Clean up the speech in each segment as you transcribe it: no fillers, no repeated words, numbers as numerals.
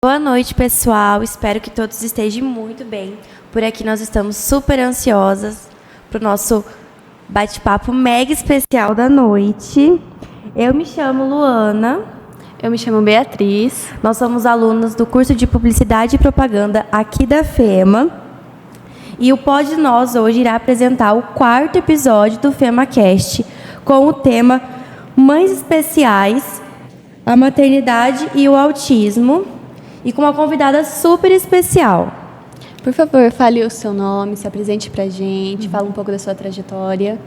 Boa noite, pessoal. Espero que todos estejam muito bem. Por aqui nós estamos super ansiosas para o nosso bate-papo mega especial da noite. Eu me chamo Luana. Eu me chamo Beatriz. Nós somos alunos do curso de Publicidade e Propaganda aqui da FEMA. E o Pod Nós hoje irá apresentar o 4º episódio do FEMAcast com o tema Mães Especiais, a Maternidade e o Autismo, e com uma convidada super especial. Por favor, fale o seu nome, se apresente pra gente, fala um pouco da sua trajetória.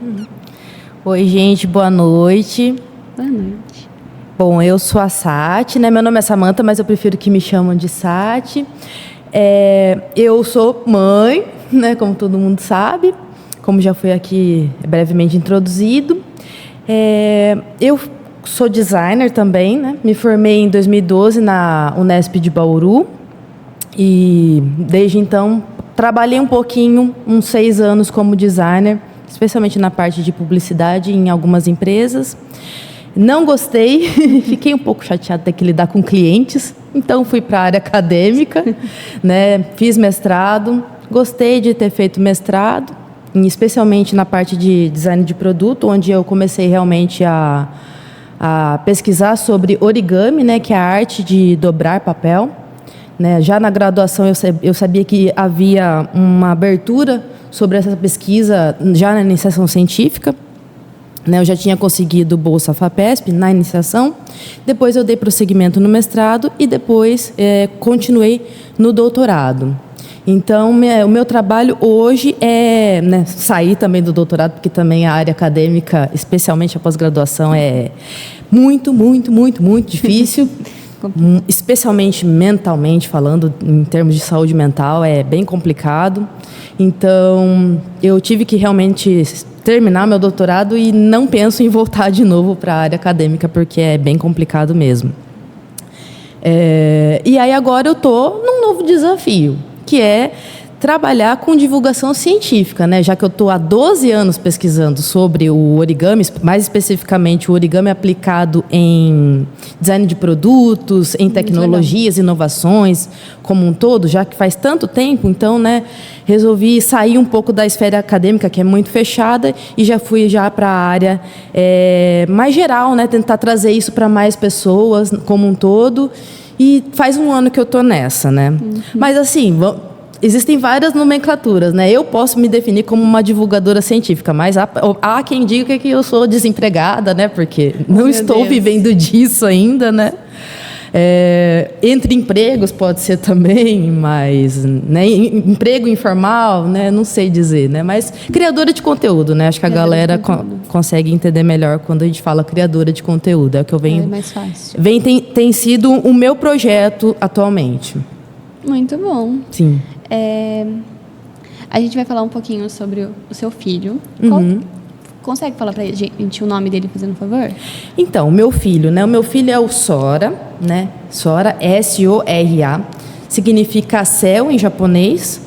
Oi, gente, boa noite. Boa noite. Bom, eu sou a Sati, né? Meu nome é Samantha, mas eu prefiro que me chamam de Sati. Eu sou mãe, né? Como todo mundo sabe, como já foi aqui brevemente introduzido. Eu sou designer também, né? Me formei em 2012 na Unesp de Bauru e desde então trabalhei um pouquinho, uns 6 anos como designer, especialmente na parte de publicidade em algumas empresas. Não gostei, fiquei um pouco chateada de ter que lidar com clientes, então fui para a área acadêmica, né? Fiz mestrado, gostei de ter feito mestrado, especialmente na parte de design de produto, onde eu comecei realmente a pesquisar sobre origami, né, que é a arte de dobrar papel. Né? Já na graduação eu sabia que havia uma abertura sobre essa pesquisa já na iniciação científica. Né? Eu já tinha conseguido bolsa FAPESP na iniciação, depois eu dei prosseguimento no mestrado e depois continuei no doutorado. Então, o meu trabalho hoje é, né, sair também do doutorado, porque também a área acadêmica, especialmente a pós-graduação, é muito, muito, muito, muito difícil, especialmente mentalmente falando, em termos de saúde mental, é bem complicado. Então, eu tive que realmente terminar meu doutorado e não penso em voltar de novo para a área acadêmica, porque é bem complicado mesmo. E aí agora eu estou num novo desafio, que é trabalhar com divulgação científica, né? Já que eu estou há 12 anos pesquisando sobre o origami, mais especificamente o origami aplicado em design de produtos, em tecnologias, inovações, como um todo, já que faz tanto tempo, então, né, resolvi sair um pouco da esfera acadêmica, que é muito fechada, e já fui para a área mais geral, né? Tentar trazer isso para mais pessoas, como um todo. E faz um ano que eu estou nessa, né? Mas, assim, existem várias nomenclaturas, né? Eu posso me definir como uma divulgadora científica, mas há quem diga que eu sou desempregada, né? Porque não estou vivendo disso ainda, né? Entre empregos pode ser também, mas, né, emprego informal, né, não sei dizer, né, mas criadora de conteúdo, né, acho que a galera consegue entender melhor quando a gente fala criadora de conteúdo, é o que eu venho. É mais fácil. Tem sido o meu projeto atualmente. Muito bom. Sim. A gente vai falar um pouquinho sobre o seu filho. Consegue falar pra gente o nome dele, fazendo um favor? Então, o meu filho, né? O meu filho é o Sora, né? Sora, S-O-R-A, significa céu em japonês.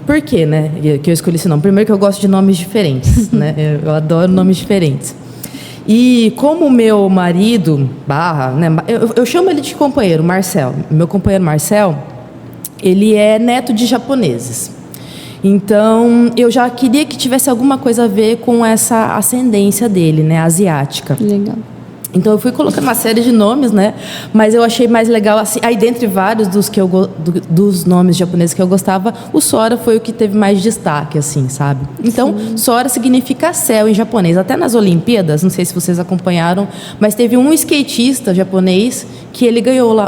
Por quê, né? Que eu escolhi esse nome? Primeiro que eu gosto de nomes diferentes, né? Eu adoro nomes diferentes. E como o meu marido, né? Eu chamo ele de companheiro, Marcel. Meu companheiro Marcel, ele é neto de japoneses. Então, eu já queria que tivesse alguma coisa a ver com essa ascendência dele, né, asiática. Legal. Então, eu fui colocando uma série de nomes, né, mas eu achei mais legal, assim, aí dentre vários dos nomes japoneses que eu gostava, o Sora foi o que teve mais destaque, assim, sabe? Então, Sora significa céu em japonês. Até nas Olimpíadas, não sei se vocês acompanharam, mas teve um skatista japonês que ele ganhou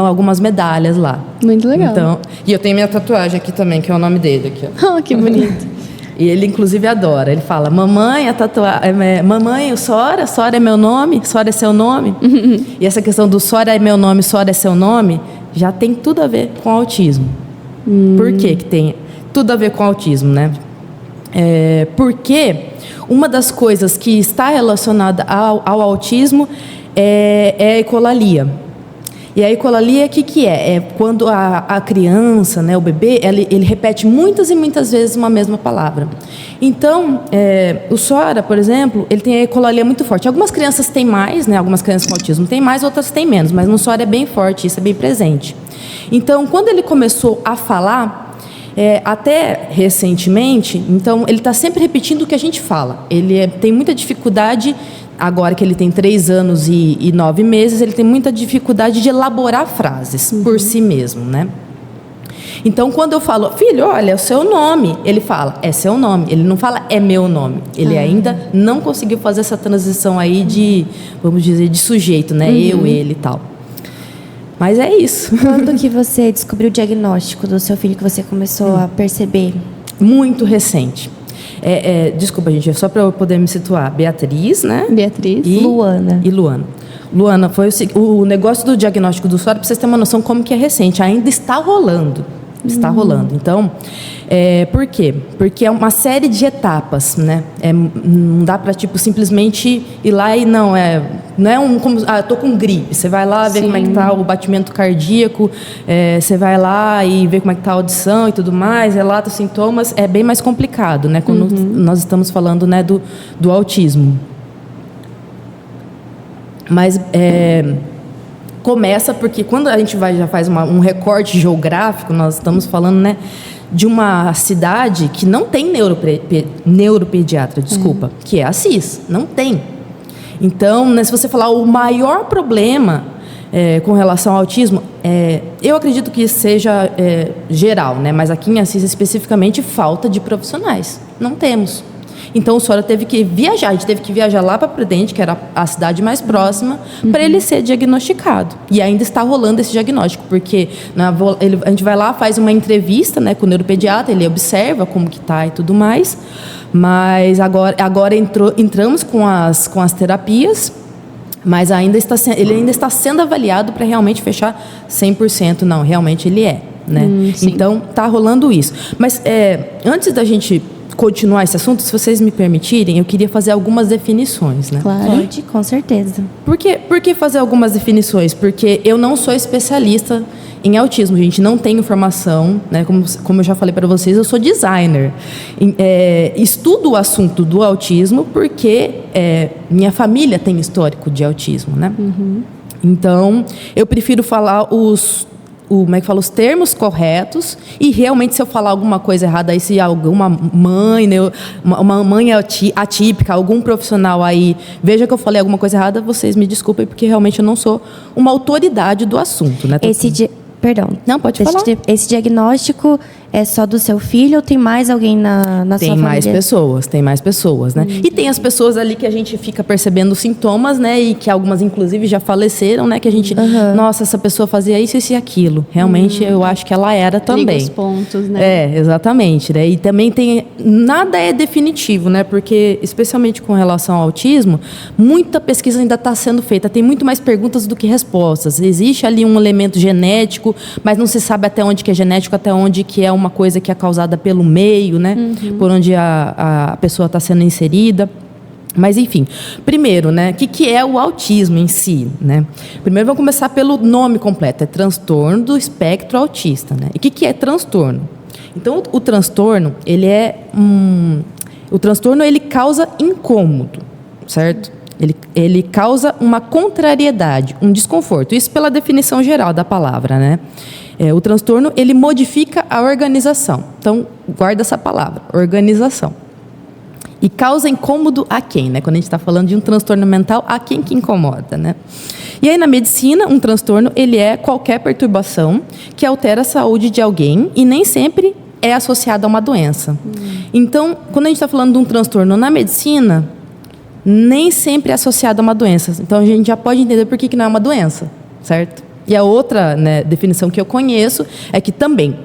algumas medalhas lá. Muito legal. Então, e eu tenho minha tatuagem aqui também, que é o nome dele aqui, ó. Oh, que bonito. E ele, inclusive, adora. Ele fala, mamãe, mamãe, o Sora é meu nome, Sora é seu nome. E essa questão do Sora é meu nome, Sora é seu nome, já tem tudo a ver com autismo. Por que tem tudo a ver com autismo, né? Porque uma das coisas que está relacionada ao autismo é a ecolalia. E a ecolalia, o que é? É quando a criança, né, o bebê, ele repete muitas e muitas vezes uma mesma palavra. Então, o SORA, por exemplo, ele tem a ecolalia muito forte. Algumas crianças têm mais, né, algumas crianças com autismo têm mais, outras têm menos, mas no SORA é bem forte, isso é bem presente. Então, quando ele começou a falar, até recentemente, então, ele está sempre repetindo o que a gente fala. Ele tem muita dificuldade. Agora que ele tem 3 anos e 9 meses, ele tem muita dificuldade de elaborar frases por si mesmo, né? Então, quando eu falo, filho, olha, é o seu nome, ele fala, é seu nome. Ele não fala, é meu nome. Ele ainda não conseguiu fazer essa transição aí de, vamos dizer, de sujeito, né? Eu, ele e tal. Mas é isso. Quando que você descobriu o diagnóstico do seu filho, que você começou a perceber? Muito recente. Desculpa, gente, é só para eu poder me situar. Beatriz, né? Beatriz. E Luana. E Luana. Luana, foi o negócio do diagnóstico do SORA, para vocês terem uma noção como que é recente. Ainda está rolando. Está rolando. Então, por quê? Porque é uma série de etapas, né? Não dá para, tipo, simplesmente ir lá e não é como, tô com gripe. Você vai lá ver como é que tá o batimento cardíaco, você vai lá e ver como é que tá a audição e tudo mais, relata os sintomas. É bem mais complicado, né? Quando nós estamos falando, né, do autismo. Mas começa porque quando a gente já faz um recorte geográfico, nós estamos falando, né, de uma cidade que não tem neuropediatra, que é Assis, não tem. Então, né, se você falar o maior problema com relação ao autismo, eu acredito que seja geral, né, mas aqui em Assis especificamente falta de profissionais, não temos. Então, o SORA teve que viajar. A gente teve que viajar lá para Prudente, que era a cidade mais próxima, para ele ser diagnosticado. E ainda está rolando esse diagnóstico, porque a gente vai lá, faz uma entrevista, né, com o neuropediatra, ele observa como que está e tudo mais. Mas agora entramos com as terapias, mas ele ainda está sendo avaliado para realmente fechar 100%. Não, realmente ele é, né? Então, está rolando isso. Mas antes da gente continuar esse assunto, se vocês me permitirem, eu queria fazer algumas definições, né? Claro. Pode, com certeza. Por que fazer algumas definições? Porque eu não sou especialista em autismo, gente, não tenho formação, né? Como eu já falei para vocês, eu sou designer. Estudo o assunto do autismo porque minha família tem histórico de autismo, né? Então, eu prefiro falar os termos corretos, e realmente se eu falar alguma coisa errada aí, se alguma mãe, né, uma mãe atípica, algum profissional aí veja que eu falei alguma coisa errada, vocês me desculpem, porque realmente eu não sou uma autoridade do assunto, né? Perdão. Não, pode falar. Esse diagnóstico é só do seu filho ou tem mais alguém na sua família? Tem mais pessoas, né? E tem as pessoas ali que a gente fica percebendo os sintomas, né? E que algumas, inclusive, já faleceram, né? Que a gente, nossa, essa pessoa fazia isso e aquilo. Realmente, eu acho que ela era também. Liga os pontos, né? Exatamente, né? E também nada é definitivo, né? Porque, especialmente com relação ao autismo, muita pesquisa ainda está sendo feita. Tem muito mais perguntas do que respostas. Existe ali um elemento genético, mas não se sabe até onde que é genético, até onde que é uma coisa que é causada pelo meio, né? Por onde a pessoa está sendo inserida. Mas, enfim, primeiro, né? O que é o autismo em si, né? Primeiro, vamos começar pelo nome completo. É transtorno do espectro autista, né? E o que é transtorno? Então, o transtorno, ele causa incômodo, certo? Ele causa uma contrariedade, um desconforto. Isso pela definição geral da palavra, né? O transtorno, ele modifica a organização. Então, guarda essa palavra, organização. E causa incômodo a quem, né? Quando a gente está falando de um transtorno mental, a quem que incomoda, né? E aí, na medicina, um transtorno, ele é qualquer perturbação que altera a saúde de alguém e nem sempre é associado a uma doença. Então, quando a gente está falando de um transtorno na medicina, nem sempre é associado a uma doença. Então, a gente já pode entender por que não é uma doença, certo? E a outra, né, definição que eu conheço é que também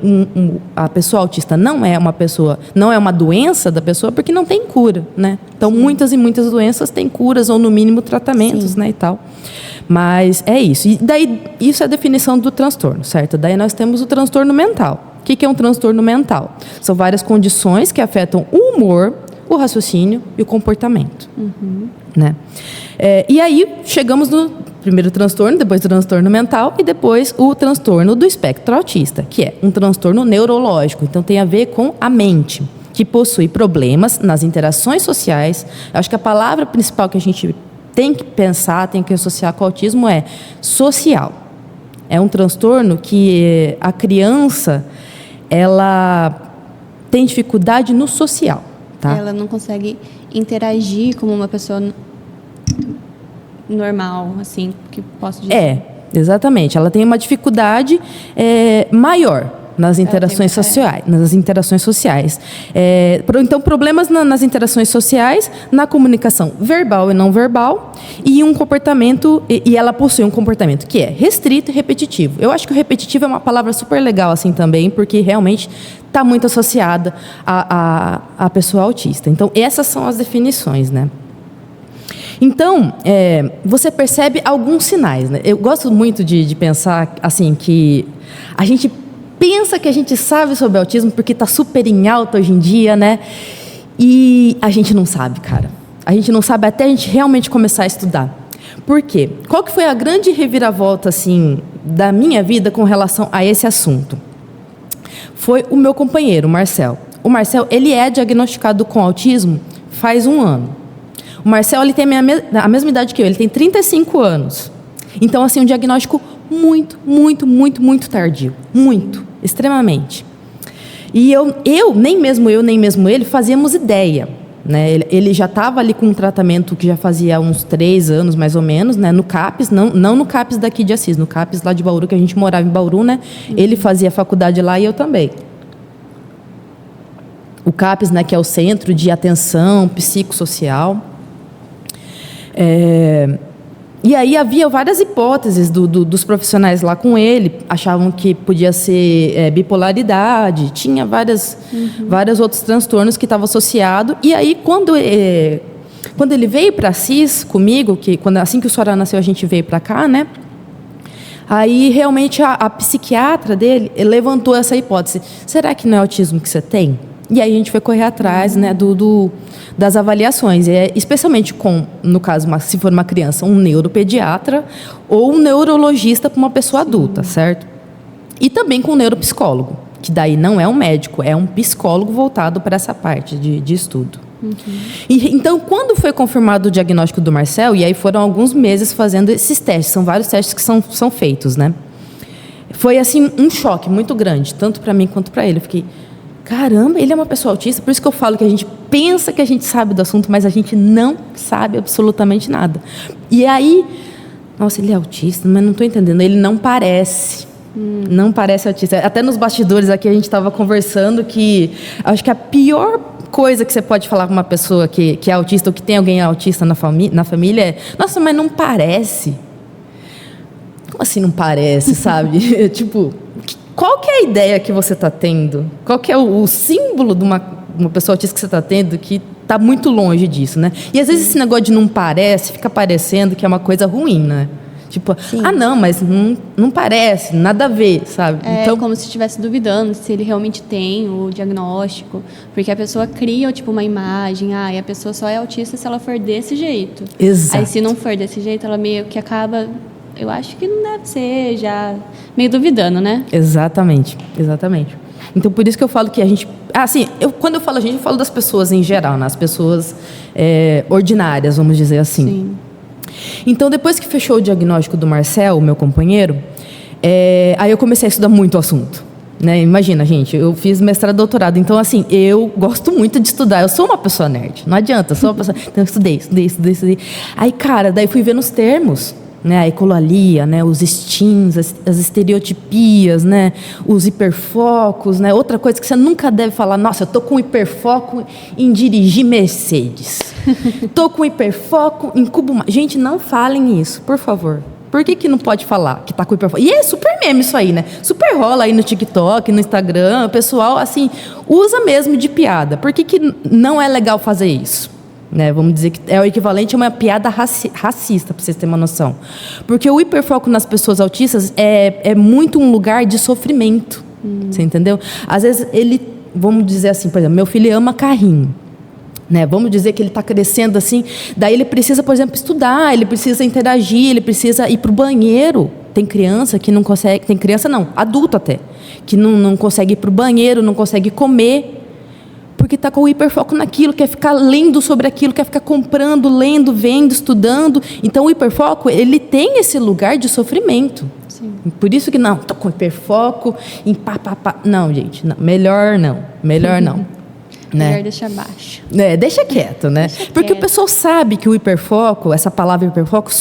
a pessoa autista não é uma doença da pessoa porque não tem cura, né? Então, muitas e muitas doenças têm curas ou, no mínimo, tratamentos, né, e tal. Mas é isso. E daí, isso é a definição do transtorno, certo? Daí nós temos o transtorno mental. O que é um transtorno mental? São várias condições que afetam o humor, o raciocínio e o comportamento, né? E aí chegamos Primeiro o transtorno, depois o transtorno mental e depois o transtorno do espectro autista, que é um transtorno neurológico. Então, tem a ver com a mente, que possui problemas nas interações sociais. Eu acho que a palavra principal que a gente tem que pensar, tem que associar com o autismo é social. É um transtorno que a criança, ela tem dificuldade no social, tá? Ela não consegue interagir como uma pessoa normal, assim, que posso dizer. Exatamente. Ela tem uma dificuldade maior nas interações sociais. Então, problemas nas interações sociais, na comunicação verbal e não verbal, e um comportamento, e ela possui um comportamento que é restrito e repetitivo. Eu acho que o repetitivo é uma palavra super legal assim também, porque realmente está muito associada à pessoa autista. Então, essas são as definições, né? Então, você percebe alguns sinais, né? Eu gosto muito de pensar assim que a gente pensa que a gente sabe sobre autismo porque está super em alta hoje em dia, né? E a gente não sabe, cara. A gente não sabe até a gente realmente começar a estudar. Por quê? Qual que foi a grande reviravolta, assim, da minha vida com relação a esse assunto? Foi o meu companheiro, o Marcel. O Marcel, ele é diagnosticado com autismo faz 1 ano. O Marcel, ele tem a mesma idade que eu, ele tem 35 anos. Então, assim, um diagnóstico muito tardio. Muito, extremamente. E nem mesmo ele, fazíamos ideia, né? Ele já estava ali com um tratamento que já fazia uns 3 anos, mais ou menos, né? No CAPES, não no CAPES daqui de Assis, no CAPES lá de Bauru, que a gente morava em Bauru, né? Ele fazia faculdade lá e eu também. O CAPES, né, que é o Centro de Atenção Psicossocial. E aí havia várias hipóteses dos profissionais lá com ele, achavam que podia ser bipolaridade, tinha vários outros transtornos que estavam associados. E aí, quando ele veio para Assis comigo, assim que o Sorá nasceu, a gente veio para cá, né? Aí, realmente, a psiquiatra dele levantou essa hipótese. Será que não é autismo que você tem? E aí a gente foi correr atrás, né, das avaliações, especialmente no caso, se for uma criança, um neuropediatra ou um neurologista para uma pessoa adulta, certo? E também com um neuropsicólogo, que daí não é um médico, é um psicólogo voltado para essa parte de estudo. Então, quando foi confirmado o diagnóstico do Marcel, e aí foram alguns meses fazendo esses testes, são vários testes que são feitos, né? Foi, assim, um choque muito grande, tanto para mim quanto para ele. Eu fiquei... Caramba, ele é uma pessoa autista, por isso que eu falo que a gente pensa que a gente sabe do assunto, mas a gente não sabe absolutamente nada. E aí, nossa, ele é autista, mas não estou entendendo, ele não parece. Não parece autista. Até nos bastidores aqui a gente estava conversando que acho que a pior coisa que você pode falar com uma pessoa que é autista ou que tem alguém autista na família é: nossa, mas não parece. Como assim não parece, sabe? Tipo... Qual que é a ideia que você está tendo? Qual que é o símbolo de uma pessoa autista que você está tendo que está muito longe disso, né? E às vezes esse negócio de não parece, fica parecendo que é uma coisa ruim, né? Tipo, não, mas não parece, nada a ver, sabe? Então, como se estivesse duvidando se ele realmente tem o diagnóstico. Porque a pessoa cria, tipo, uma imagem, e a pessoa só é autista se ela for desse jeito. Exato. Aí se não for desse jeito, ela meio que acaba... Eu acho que não deve ser, já meio duvidando, né? Exatamente. Então, por isso que eu falo que a gente... quando eu falo a gente, eu falo das pessoas em geral, né? As pessoas ordinárias, vamos dizer assim. Sim. Então, depois que fechou o diagnóstico do Marcel, o meu companheiro, aí eu comecei a estudar muito o assunto. Né? Imagina, gente, eu fiz mestrado e doutorado, então, assim, eu gosto muito de estudar. Eu sou uma pessoa nerd, não adianta, eu sou uma pessoa... Então, eu estudei. Aí, cara, daí fui vendo os termos. Né, a ecolalia, né, os STIMs, as estereotipias, né, os hiperfocos, né, outra coisa que você nunca deve falar: nossa, eu tô com hiperfoco em dirigir Mercedes, tô com hiperfoco em cubo. Gente, não falem isso, por favor. Por que não pode falar que tá com hiperfoco? E é super meme isso aí, né? Super rola aí no TikTok, no Instagram, o pessoal, assim, usa mesmo de piada. Por que não é legal fazer isso? Né, vamos dizer que é o equivalente a uma piada racista, para vocês terem uma noção. Porque o hiperfoco nas pessoas autistas é muito um lugar de sofrimento. Você entendeu? Às vezes vamos dizer assim, por exemplo, meu filho ama carrinho. né? Vamos dizer que ele está crescendo assim, daí ele precisa, por exemplo, estudar, ele precisa interagir, ele precisa ir para o banheiro. Tem criança que não consegue, tem criança não, adulto até, que não consegue ir para o banheiro, não consegue comer, porque está com o hiperfoco naquilo, quer ficar lendo sobre aquilo, quer ficar comprando, lendo, vendo, estudando. Então o hiperfoco, ele tem esse lugar de sofrimento. Sim. Por isso que não, estou com hiperfoco em pá. Não, gente, não, melhor não. Né? Melhor deixar baixo. Deixa quieto, né? Porque quieto. o pessoal sabe que o hiperfoco, essa palavra hiperfoco,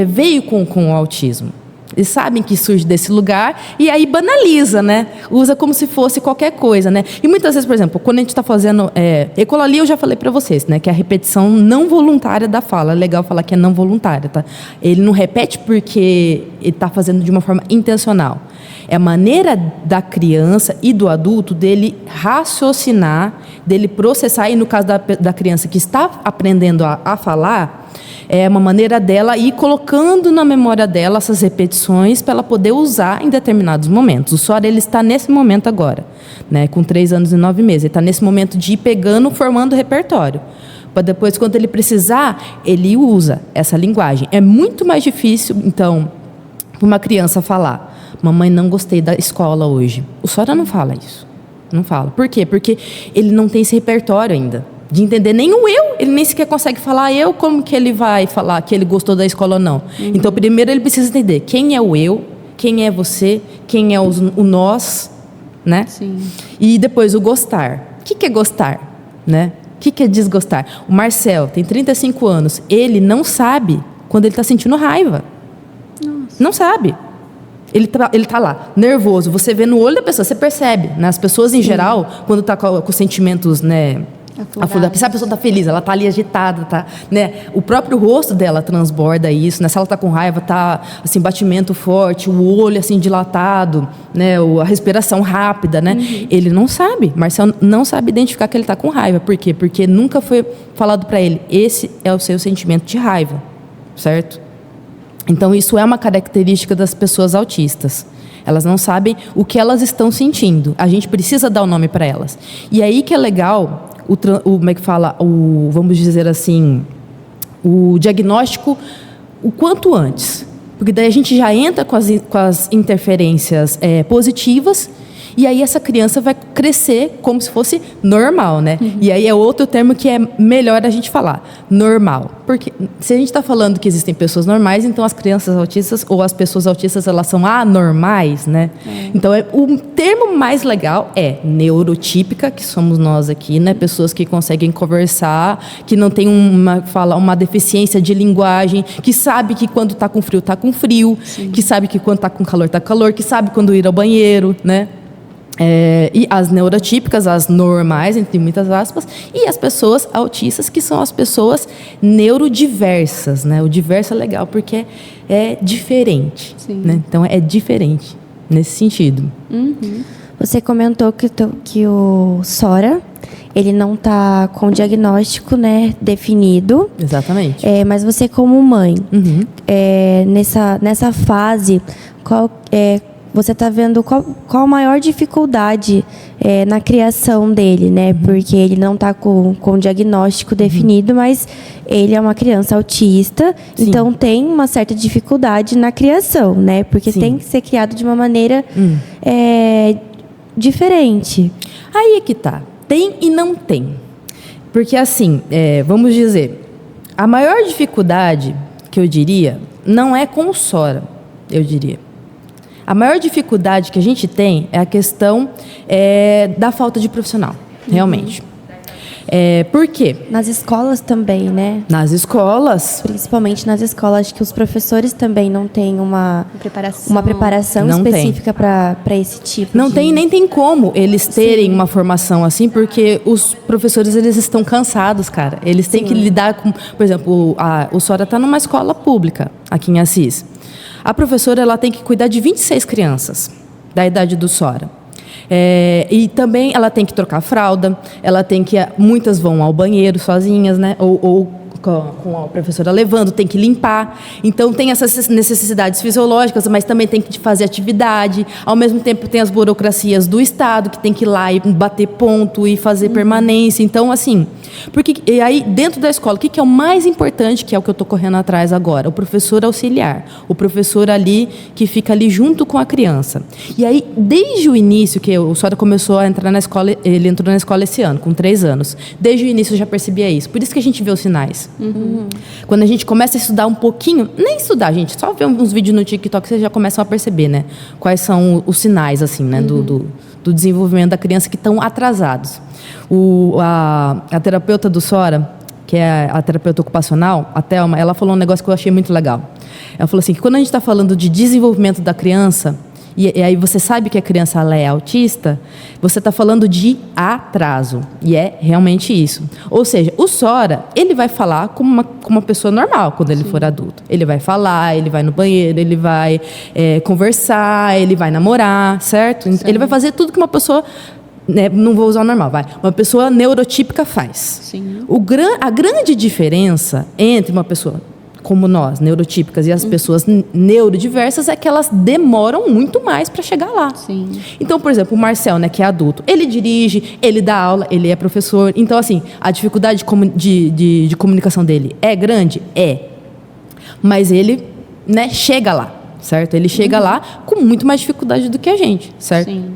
veio com o autismo. Eles sabem que surge desse lugar e aí banaliza, né? Usa como se fosse qualquer coisa, né? E muitas vezes, por exemplo, quando a gente está fazendo ecolalia, eu já falei para vocês, né? Que é a repetição não voluntária da fala. É legal falar que é não voluntária, tá? Ele não repete porque ele está fazendo de uma forma intencional. É a maneira da criança e do adulto dele raciocinar, dele processar. E no caso da criança que está aprendendo a falar, é uma maneira dela ir colocando na memória dela essas repetições para ela poder usar em determinados momentos. O Sora, ele está nesse momento agora, né, com 3 anos e 9 meses. Ele está nesse momento de ir pegando, formando o repertório. Para depois, quando ele precisar, ele usa essa linguagem. É muito mais difícil, então, para uma criança falar: mamãe, não gostei da escola hoje. O Sora não fala isso. Não fala. Por quê? Porque ele não tem esse repertório ainda de entender nem o eu, ele nem sequer consegue falar eu, como que ele vai falar que ele gostou da escola ou não. Então, primeiro ele precisa entender quem é o eu, quem é você, quem é o nós, né? Sim. E depois o gostar. O que é gostar, né? O que é desgostar? O Marcel tem 35 anos, ele não sabe quando ele está sentindo raiva. Nossa. Não sabe. Ele tá lá, nervoso, você vê no olho da pessoa, você percebe, né? As pessoas em geral, quando tá com sentimentos, né, aflorados, se a pessoa tá feliz, ela tá ali agitada, tá, né? O próprio rosto dela transborda isso, né? Se ela tá com raiva, tá assim, batimento forte, o olho assim dilatado, né? A respiração rápida, né? Ele não sabe, Marcel não sabe identificar que ele tá com raiva. Por quê? Porque nunca foi falado para ele: esse é o seu sentimento de raiva, certo? Então isso é uma característica das pessoas autistas. Elas não sabem o que elas estão sentindo. A gente precisa dar o nome para elas. E aí que é legal como é que fala, vamos dizer assim, o diagnóstico o quanto antes. Porque daí a gente já entra com as interferências positivas, e aí essa criança vai crescer como se fosse normal, né? E aí é outro termo que é melhor a gente falar, normal. Porque se a gente está falando que existem pessoas normais, então as crianças autistas ou as pessoas autistas, elas são anormais, né? Então o termo mais legal é neurotípica, que somos nós aqui, né? Pessoas que conseguem conversar, que não tem uma deficiência de linguagem, que sabe que quando está com frio, está com frio, que sabe que quando está com calor, está calor, que sabe quando ir ao banheiro, né? E as neurotípicas, as normais, entre muitas aspas, e as pessoas autistas, que são as pessoas neurodiversas, né? O diverso é legal porque é diferente, né? Então é diferente nesse sentido. Você comentou que o Sora, ele não está com diagnóstico, né, definido. Exatamente. Mas você, como mãe, nessa fase, você está vendo qual a maior dificuldade na criação dele, né? Porque ele não está com diagnóstico definido, mas ele é uma criança autista, então tem uma certa dificuldade na criação, né? Porque tem que ser criado de uma maneira diferente. Aí é que tá. Tem e não tem. Porque assim, vamos dizer, a maior dificuldade que eu diria não é com o Sora, eu diria. A maior dificuldade que a gente tem é a questão da falta de profissional, realmente. Por quê? Nas escolas também, né? Nas escolas. Principalmente nas escolas, acho que os professores também não têm uma preparação Não específica para esse tipo Não de... tem, nem tem como eles terem uma formação assim, porque os professores, eles estão cansados, cara. Eles têm que lidar com... Por exemplo, o Sora está numa escola pública, aqui em Assis. A professora, ela tem que cuidar de 26 crianças da idade do Sora. E também ela tem que trocar fralda, ela tem que... Muitas vão ao banheiro sozinhas, né? Ou com a professora levando, tem que limpar. Então, tem essas necessidades fisiológicas, mas também tem que fazer atividade. Ao mesmo tempo, tem as burocracias do Estado, que tem que ir lá e bater ponto e fazer permanência. Então, assim, e aí, dentro da escola, o que é o mais importante, que é o que eu estou correndo atrás agora? O professor auxiliar. O professor ali, que fica ali junto com a criança. E aí, desde o início, que o Sora começou a entrar na escola, ele entrou na escola esse ano, com 3 anos. Desde o início eu já percebia isso. Por isso que a gente vê os sinais. Quando a gente começa a estudar um pouquinho, nem estudar, gente, só ver uns vídeos no TikTok, vocês já começam a perceber, né? Quais são os sinais, assim, né? Do desenvolvimento da criança que estão atrasados. A terapeuta do Sora, que é a terapeuta ocupacional, a Thelma, ela falou um negócio que eu achei muito legal. Ela falou assim, que quando a gente está falando de desenvolvimento da criança, e aí você sabe que a criança ela é autista, você está falando de atraso. E é realmente isso. Ou seja, o Sora, ele vai falar como uma pessoa normal quando ele for adulto. Ele vai falar, ele vai no banheiro, ele vai conversar, ele vai namorar, certo? Ele vai fazer tudo que uma pessoa... não vou usar o normal, uma pessoa neurotípica faz. Sim. A grande diferença entre uma pessoa como nós, neurotípicas, e as pessoas neurodiversas é que elas demoram muito mais para chegar lá. Sim. Então, por exemplo, o Marcel, né, que é adulto, ele dirige, ele dá aula, ele é professor. Então, assim, a dificuldade de comunicação dele é grande? É. Mas ele, né, chega lá, certo? Ele chega lá com muito mais dificuldade do que a gente, certo? Sim.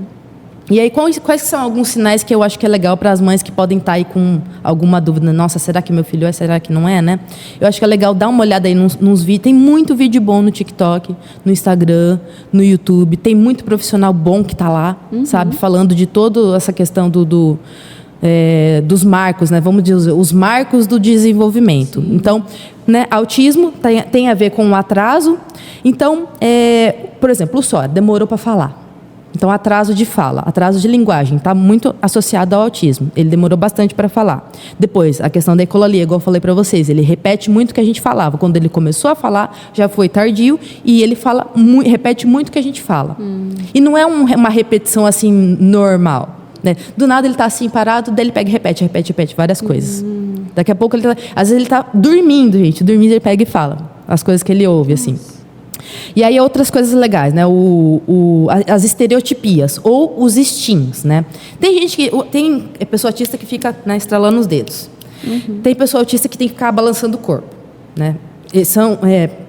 E aí, quais são alguns sinais que eu acho que é legal para as mães que podem estar aí com alguma dúvida? Nossa, será que meu filho é? Será que não é, né? Eu acho que é legal dar uma olhada aí nos vídeos. Tem muito vídeo bom no TikTok, no Instagram, no YouTube. Tem muito profissional bom que está lá, sabe? Falando de toda essa questão dos marcos, né? Vamos dizer, os marcos do desenvolvimento. Sim. Então, né, autismo tem a ver com o atraso. Então, por exemplo, o Sora demorou para falar. Então, atraso de fala, atraso de linguagem, está muito associado ao autismo. Ele demorou bastante para falar. Depois, a questão da ecolalia, igual eu falei para vocês, ele repete muito o que a gente falava. Quando ele começou a falar, já foi tardio, e ele repete muito o que a gente fala. E não é uma repetição assim normal, né? Do nada ele está assim parado, daí ele pega e repete várias coisas. Daqui a pouco, às vezes ele está dormindo, gente. Dormindo, ele pega e fala as coisas que ele ouve, assim. E aí outras coisas legais, né? As estereotipias ou os instintos, né? Tem pessoa autista que fica, né, estralando os dedos. Tem pessoa autista que tem que ficar balançando o corpo, né? São,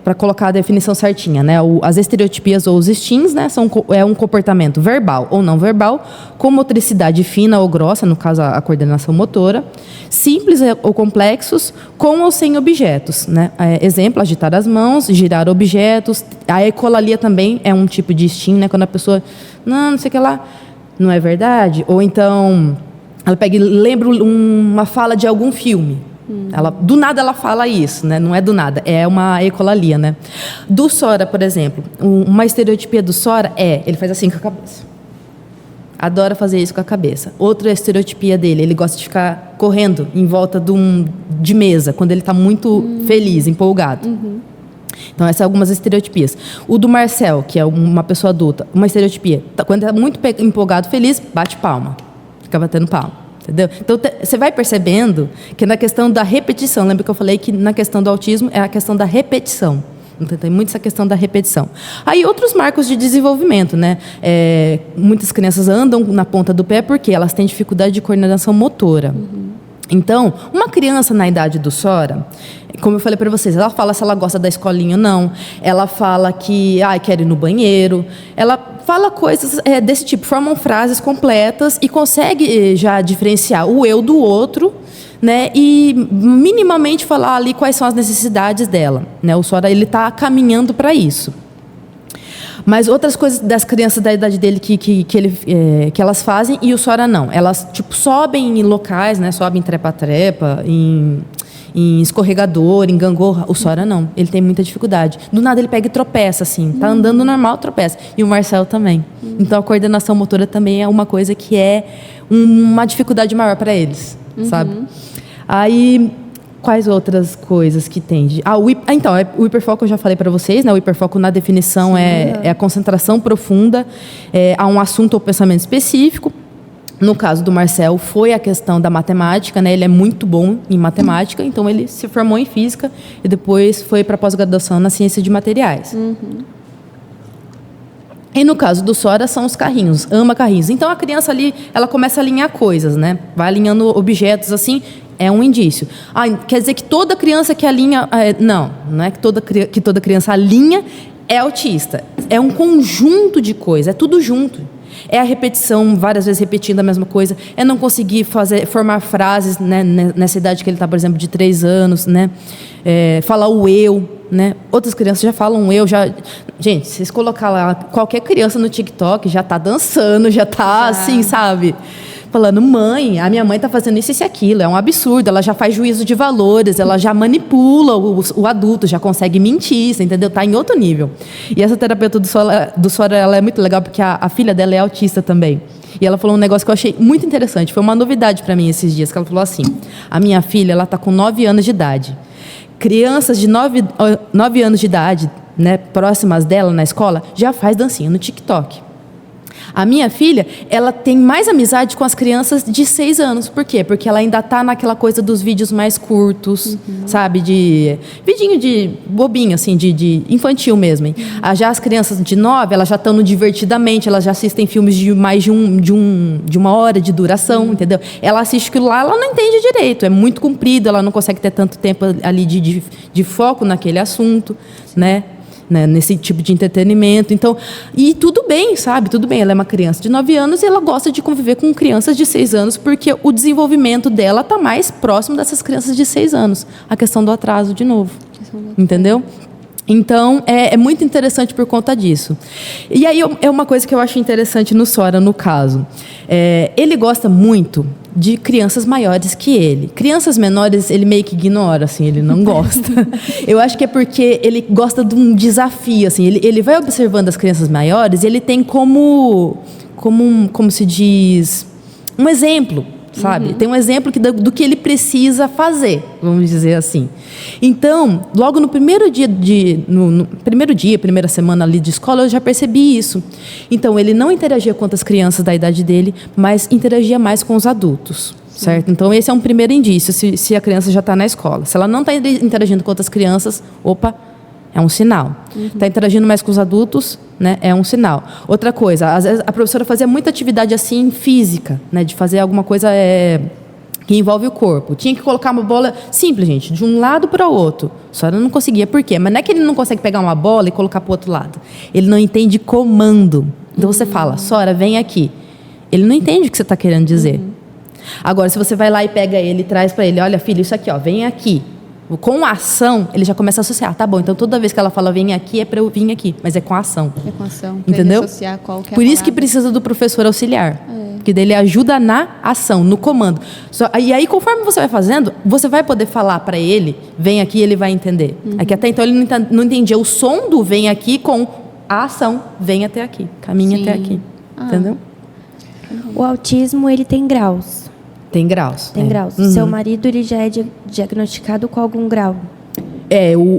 para colocar a definição certinha, né? As estereotipias ou os instintos, né, é um comportamento verbal ou não verbal, com motricidade fina ou grossa, no caso a coordenação motora, simples ou complexos, com ou sem objetos, né? Exemplo, agitar as mãos, girar objetos. A ecolalia também é um tipo de instinto, né? Quando a pessoa, não sei o que lá, não é verdade? Ou então, ela pega e lembra uma fala de algum filme. Do nada ela fala isso, né? Não é do nada, é uma ecolalia, né? Do Sora, por exemplo, uma estereotipia do Sora ele faz assim com a cabeça. Adora fazer isso com a cabeça. Outra estereotipia dele, ele gosta de ficar correndo em volta de mesa, quando ele está muito feliz, empolgado. Então, essas são algumas estereotipias. O do Marcel, que é uma pessoa adulta, uma estereotipia. Quando está muito empolgado, feliz, bate palma. Fica batendo palma. Entendeu? Então, você vai percebendo que na questão da repetição, lembra que eu falei que na questão do autismo é a questão da repetição. Então, tem muito essa questão da repetição. Aí, outros marcos de desenvolvimento, né? Muitas crianças andam na ponta do pé porque elas têm dificuldade de coordenação motora. Então, uma criança na idade do Sora, como eu falei para vocês, ela fala se ela gosta da escolinha ou não, ela fala que quer ir no banheiro, ela fala coisas desse tipo, formam frases completas e consegue já diferenciar o eu do outro, né, e minimamente falar ali quais são as necessidades dela, né? O Sora, ele está caminhando para isso. Mas outras coisas das crianças da idade dele que elas fazem e o Sora não. Elas sobem em locais, né? Sobem em trepa-trepa, em escorregador, em gangorra. O Sora não. Ele tem muita dificuldade. Do nada ele pega e tropeça, assim. Tá andando normal, tropeça. E o Marcel também. Então a coordenação motora também é uma coisa que é uma dificuldade maior para eles, sabe? Aí... Quais outras coisas que tem? O hiperfoco eu já falei para vocês, né? O hiperfoco na definição é a concentração profunda a um assunto ou pensamento específico. No caso do Marcel, foi a questão da matemática, né? Ele é muito bom em matemática, então ele se formou em física e depois foi para pós-graduação na ciência de materiais. E no caso do Sora, são os carrinhos, ama carrinhos. Então a criança ali, ela começa a alinhar coisas, né? Vai alinhando objetos assim, é um indício. Quer dizer que toda criança que alinha... não é que toda criança alinha é autista. É um conjunto de coisas, é tudo junto. É a repetição, várias vezes repetindo a mesma coisa. É não conseguir formar frases, né, nessa idade que ele está, por exemplo, de 3 anos, né? Falar o eu, né? Outras crianças já falam eu, já... Gente, se vocês colocar lá qualquer criança no TikTok, já está dançando, já está assim, sabe? Falando, mãe, a minha mãe está fazendo isso e aquilo, é um absurdo, ela já faz juízo de valores, ela já manipula o adulto, já consegue mentir, você entendeu? Está em outro nível. E essa terapeuta do Sora, ela é muito legal, porque a filha dela é autista também. E ela falou um negócio que eu achei muito interessante, foi uma novidade para mim esses dias, que ela falou assim, a minha filha, ela está com 9 anos de idade. Crianças de 9 anos de idade, né, próximas dela na escola, já faz dancinha no TikTok. A minha filha, ela tem mais amizade com as crianças de 6 anos. Por quê? Porque ela ainda está naquela coisa dos vídeos mais curtos, sabe? Vidinho de bobinho, assim, de infantil mesmo. Hein? Já as crianças de 9, elas já estão no Divertidamente, elas já assistem filmes de mais de 1 hora de duração, entendeu? Ela assiste aquilo lá, ela não entende direito. É muito comprido, ela não consegue ter tanto tempo ali de foco naquele assunto, né? Nesse tipo de entretenimento. Então, e tudo bem, sabe? Tudo bem, ela é uma criança de 9 anos e ela gosta de conviver com crianças de 6 anos porque o desenvolvimento dela está mais próximo dessas crianças de 6 anos. A questão do atraso, de novo. Entendeu? Então, é muito interessante por conta disso. E aí, é uma coisa que eu acho interessante no Sora, no caso. Ele gosta muito de crianças maiores que ele. Crianças menores, ele meio que ignora, assim, ele não gosta. Eu acho que é porque ele gosta de um desafio, assim. Ele vai observando as crianças maiores e ele tem como se diz, um exemplo, sabe? Tem um exemplo do que ele precisa fazer, vamos dizer assim. Então, logo no primeiro dia, primeira semana ali de escola, eu já percebi isso. Então, ele não interagia com outras crianças da idade dele, mas interagia mais com os adultos, certo? Então, esse é um primeiro indício, se a criança já está na escola. Se ela não está interagindo com outras crianças, é um sinal. Está interagindo mais com os adultos, né? É um sinal. Outra coisa, às vezes a professora fazia muita atividade assim física, né? De fazer alguma coisa que envolve o corpo. Tinha que colocar uma bola simples, gente, de um lado para o outro. Só ela não conseguia. Por quê? Mas não é que ele não consegue pegar uma bola e colocar para o outro lado. Ele não entende comando. Então você fala, Sora, vem aqui. Ele não entende o que você está querendo dizer. Agora, se você vai lá e pega ele e traz para ele, olha, filho, isso aqui, ó, vem aqui. Com a ação, ele já começa a associar. Tá bom, então toda vez que ela fala vem aqui, é para eu vir aqui. Mas é com a ação. É com a ação. Entendeu? Associar qual que é a Por isso que palavra. precisa do professor auxiliar. Porque dele ajuda na ação, no comando. E aí, conforme você vai fazendo, você vai poder falar para ele, vem aqui, ele vai entender. É que até então ele não entendia o som do vem aqui com a ação, vem até aqui, caminha até aqui. Entendeu? O autismo, ele tem graus. Tem graus. Tem graus. O seu marido, ele já é diagnosticado com algum grau?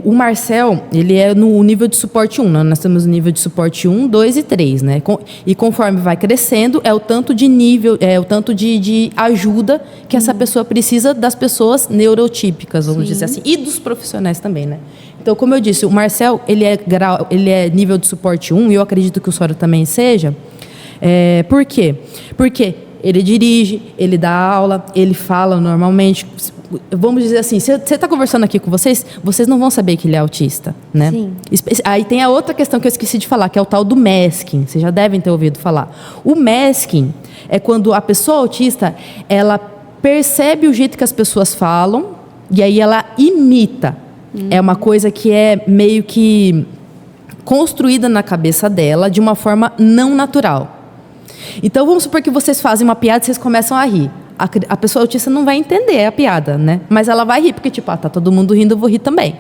O Marcel, ele é no nível de suporte 1. Nós temos o nível de suporte 1, 2 e 3, né? E conforme vai crescendo, é o tanto de nível, é o tanto de ajuda que essa pessoa precisa das pessoas neurotípicas, vamos dizer assim. E dos profissionais também, né? Então, como eu disse, o Marcel, ele é nível de suporte 1, e eu acredito que o Sora também seja. Por quê? Porque ele dirige, ele dá aula, ele fala normalmente. Vamos dizer assim, se você está conversando aqui com vocês não vão saber que ele é autista, né? Sim. Aí tem a outra questão que eu esqueci de falar, que é o tal do masking. Vocês já devem ter ouvido falar. O masking é quando a pessoa autista, ela percebe o jeito que as pessoas falam e aí ela imita. É uma coisa que é meio que construída na cabeça dela de uma forma não natural. Então, vamos supor que vocês fazem uma piada e vocês começam a rir. A pessoa autista não vai entender a piada, né? Mas ela vai rir, porque, tá todo mundo rindo, eu vou rir também.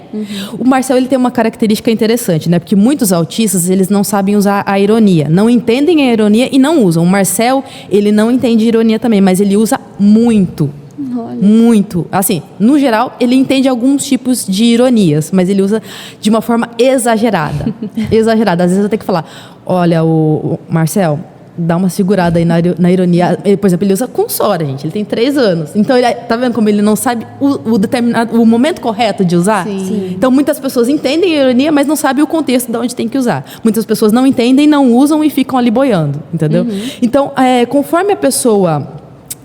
O Marcel, ele tem uma característica interessante, né? Porque muitos autistas, eles não sabem usar a ironia. Não entendem a ironia e não usam. O Marcel, ele não entende ironia também, mas ele usa muito. Olha. Muito. Assim, no geral, ele entende alguns tipos de ironias, mas ele usa de uma forma exagerada. Exagerada. Às vezes eu tenho que falar, olha, o Marcel, dar uma segurada aí na ironia. Ele, por exemplo, ele usa com Sora, gente. Ele tem 3 anos. Então, tá vendo como ele não sabe o momento correto de usar? Sim. Então, muitas pessoas entendem a ironia, mas não sabem o contexto de onde tem que usar. Muitas pessoas não entendem, não usam e ficam ali boiando, entendeu? Então, conforme a pessoa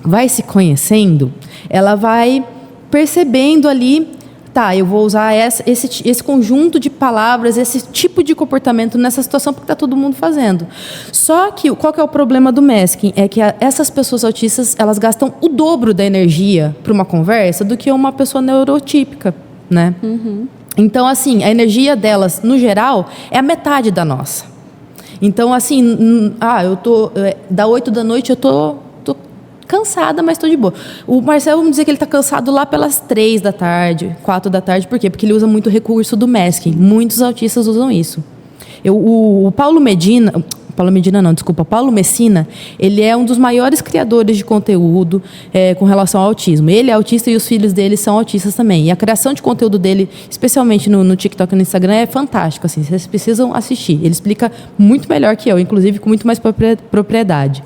vai se conhecendo, ela vai percebendo ali, tá, eu vou usar esse conjunto de palavras, esse tipo de comportamento nessa situação porque está todo mundo fazendo. Só que qual que é o problema do masking? É que essas pessoas autistas, elas gastam o dobro da energia para uma conversa do que uma pessoa neurotípica, né? Então, assim, a energia delas, no geral, é a metade da nossa. Então, assim, da 8 da noite eu tô cansada, mas estou de boa. O Marcel, vamos dizer que ele está cansado lá pelas 3 da tarde, 4 da tarde. Por quê? Porque ele usa muito recurso do masking. Muitos autistas usam isso. O Paulo Messina, ele é um dos maiores criadores de conteúdo com relação ao autismo. Ele é autista e os filhos dele são autistas também. E a criação de conteúdo dele, especialmente no TikTok e no Instagram, é fantástica. Assim, vocês precisam assistir. Ele explica muito melhor que eu, inclusive com muito mais propriedade.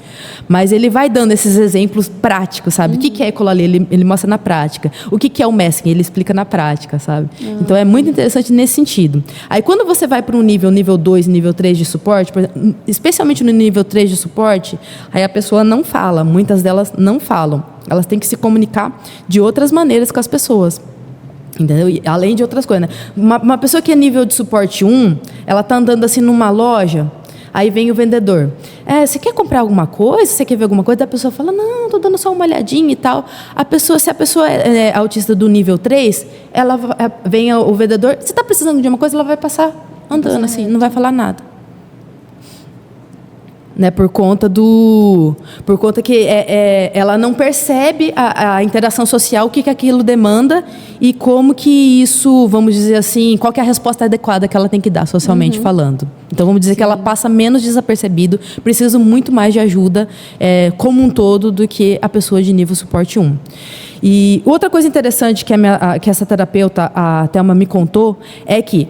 Mas ele vai dando esses exemplos práticos, sabe? O que é aquilo ali? Ele mostra na prática. O que é o masking? Ele explica na prática, sabe? Então é muito interessante nesse sentido. Aí quando você vai para um nível 2, nível 3 de suporte, por exemplo, especialmente no nível 3 de suporte, aí a pessoa não fala, muitas delas não falam. Elas têm que se comunicar de outras maneiras com as pessoas. Entendeu? E, além de outras coisas, né? Uma pessoa que é nível de suporte 1, ela tá andando assim numa loja, aí vem o vendedor. Você quer comprar alguma coisa? Você quer ver alguma coisa? A pessoa fala, não, tô dando só uma olhadinha e tal. Se a pessoa é autista do nível 3, vem o vendedor, você tá precisando de uma coisa, ela vai passar andando assim, não vai falar nada. Né, por conta que ela não percebe a interação social, o que aquilo demanda e como que isso, vamos dizer assim, qual que é a resposta adequada que ela tem que dar socialmente falando. Então vamos dizer que ela passa menos desapercebido, precisa muito mais de ajuda como um todo do que a pessoa de nível suporte 1. E outra coisa interessante que essa terapeuta, a Thelma, me contou, é que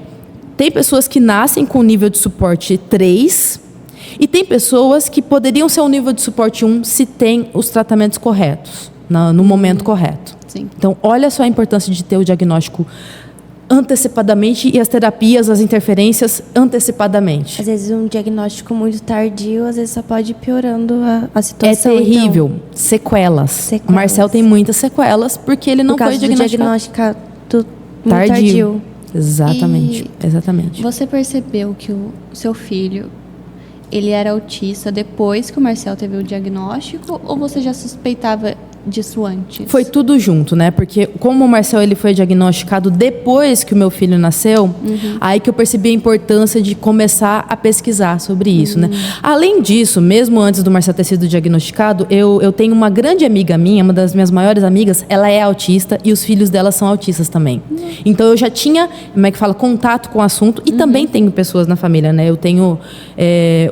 tem pessoas que nascem com nível de suporte 3, e tem pessoas que poderiam ser o nível de suporte 1 se tem os tratamentos corretos, no momento correto. Sim. Então, olha só a importância de ter o diagnóstico antecipadamente e as terapias, as interferências antecipadamente. Às vezes um diagnóstico muito tardio, às vezes só pode ir piorando a situação. É terrível. Então. Sequelas. O Marcel tem muitas sequelas porque ele não foi diagnosticado muito tardio. Exatamente. Exatamente. Você percebeu que o seu filho, ele era autista depois que o Marcel teve o diagnóstico, ou você já suspeitava disso antes? Foi tudo junto, né? Porque como o Marcel ele foi diagnosticado depois que o meu filho nasceu, aí que eu percebi a importância de começar a pesquisar sobre isso, né? Além disso, mesmo antes do Marcel ter sido diagnosticado, eu tenho uma grande amiga minha, uma das minhas maiores amigas, ela é autista e os filhos dela são autistas também. Então eu já tinha, contato com o assunto e também tenho pessoas na família, né? Eu tenho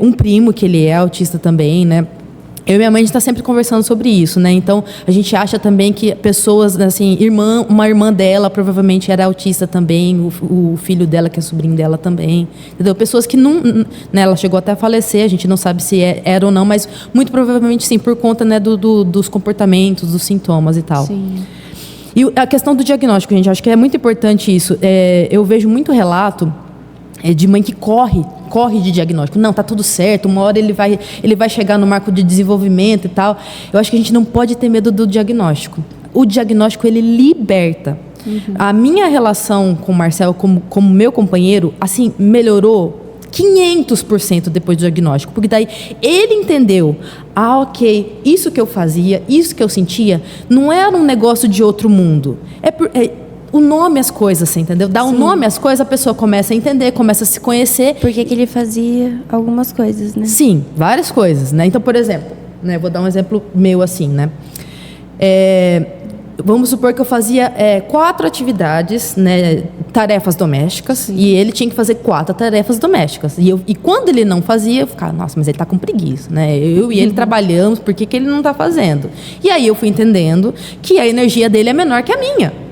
um primo que ele é autista também, né? Eu e minha mãe, a gente está sempre conversando sobre isso, né? Então, a gente acha também que pessoas, assim, uma irmã dela provavelmente era autista também, o filho dela, que é sobrinho dela também, entendeu? Pessoas que não... Né, ela chegou até a falecer, a gente não sabe se era ou não, mas muito provavelmente sim, por conta, né, dos comportamentos, dos sintomas e tal. Sim. E a questão do diagnóstico, gente, acho que é muito importante isso. Eu vejo muito relato de mãe que corre de diagnóstico. Não, tá tudo certo, uma hora ele vai chegar no marco de desenvolvimento e tal. Eu acho que a gente não pode ter medo do diagnóstico. O diagnóstico, ele liberta. A minha relação com o Marcel, como meu companheiro, assim, melhorou 500% depois do diagnóstico. Porque daí ele entendeu, ok, isso que eu fazia, isso que eu sentia, não era um negócio de outro mundo. O nome às coisas, você entendeu? Dá um nome às coisas, a pessoa começa a entender, começa a se conhecer. Por que ele fazia algumas coisas, né? Sim, várias coisas, né? Então, por exemplo, né, vou dar um exemplo meu assim, né? Vamos supor que eu fazia 4 atividades, né, tarefas domésticas, e ele tinha que fazer 4 tarefas domésticas. E quando ele não fazia, eu ficava, nossa, mas ele está com preguiça, né? Eu e ele trabalhamos, por que ele não está fazendo? E aí eu fui entendendo que a energia dele é menor que a minha.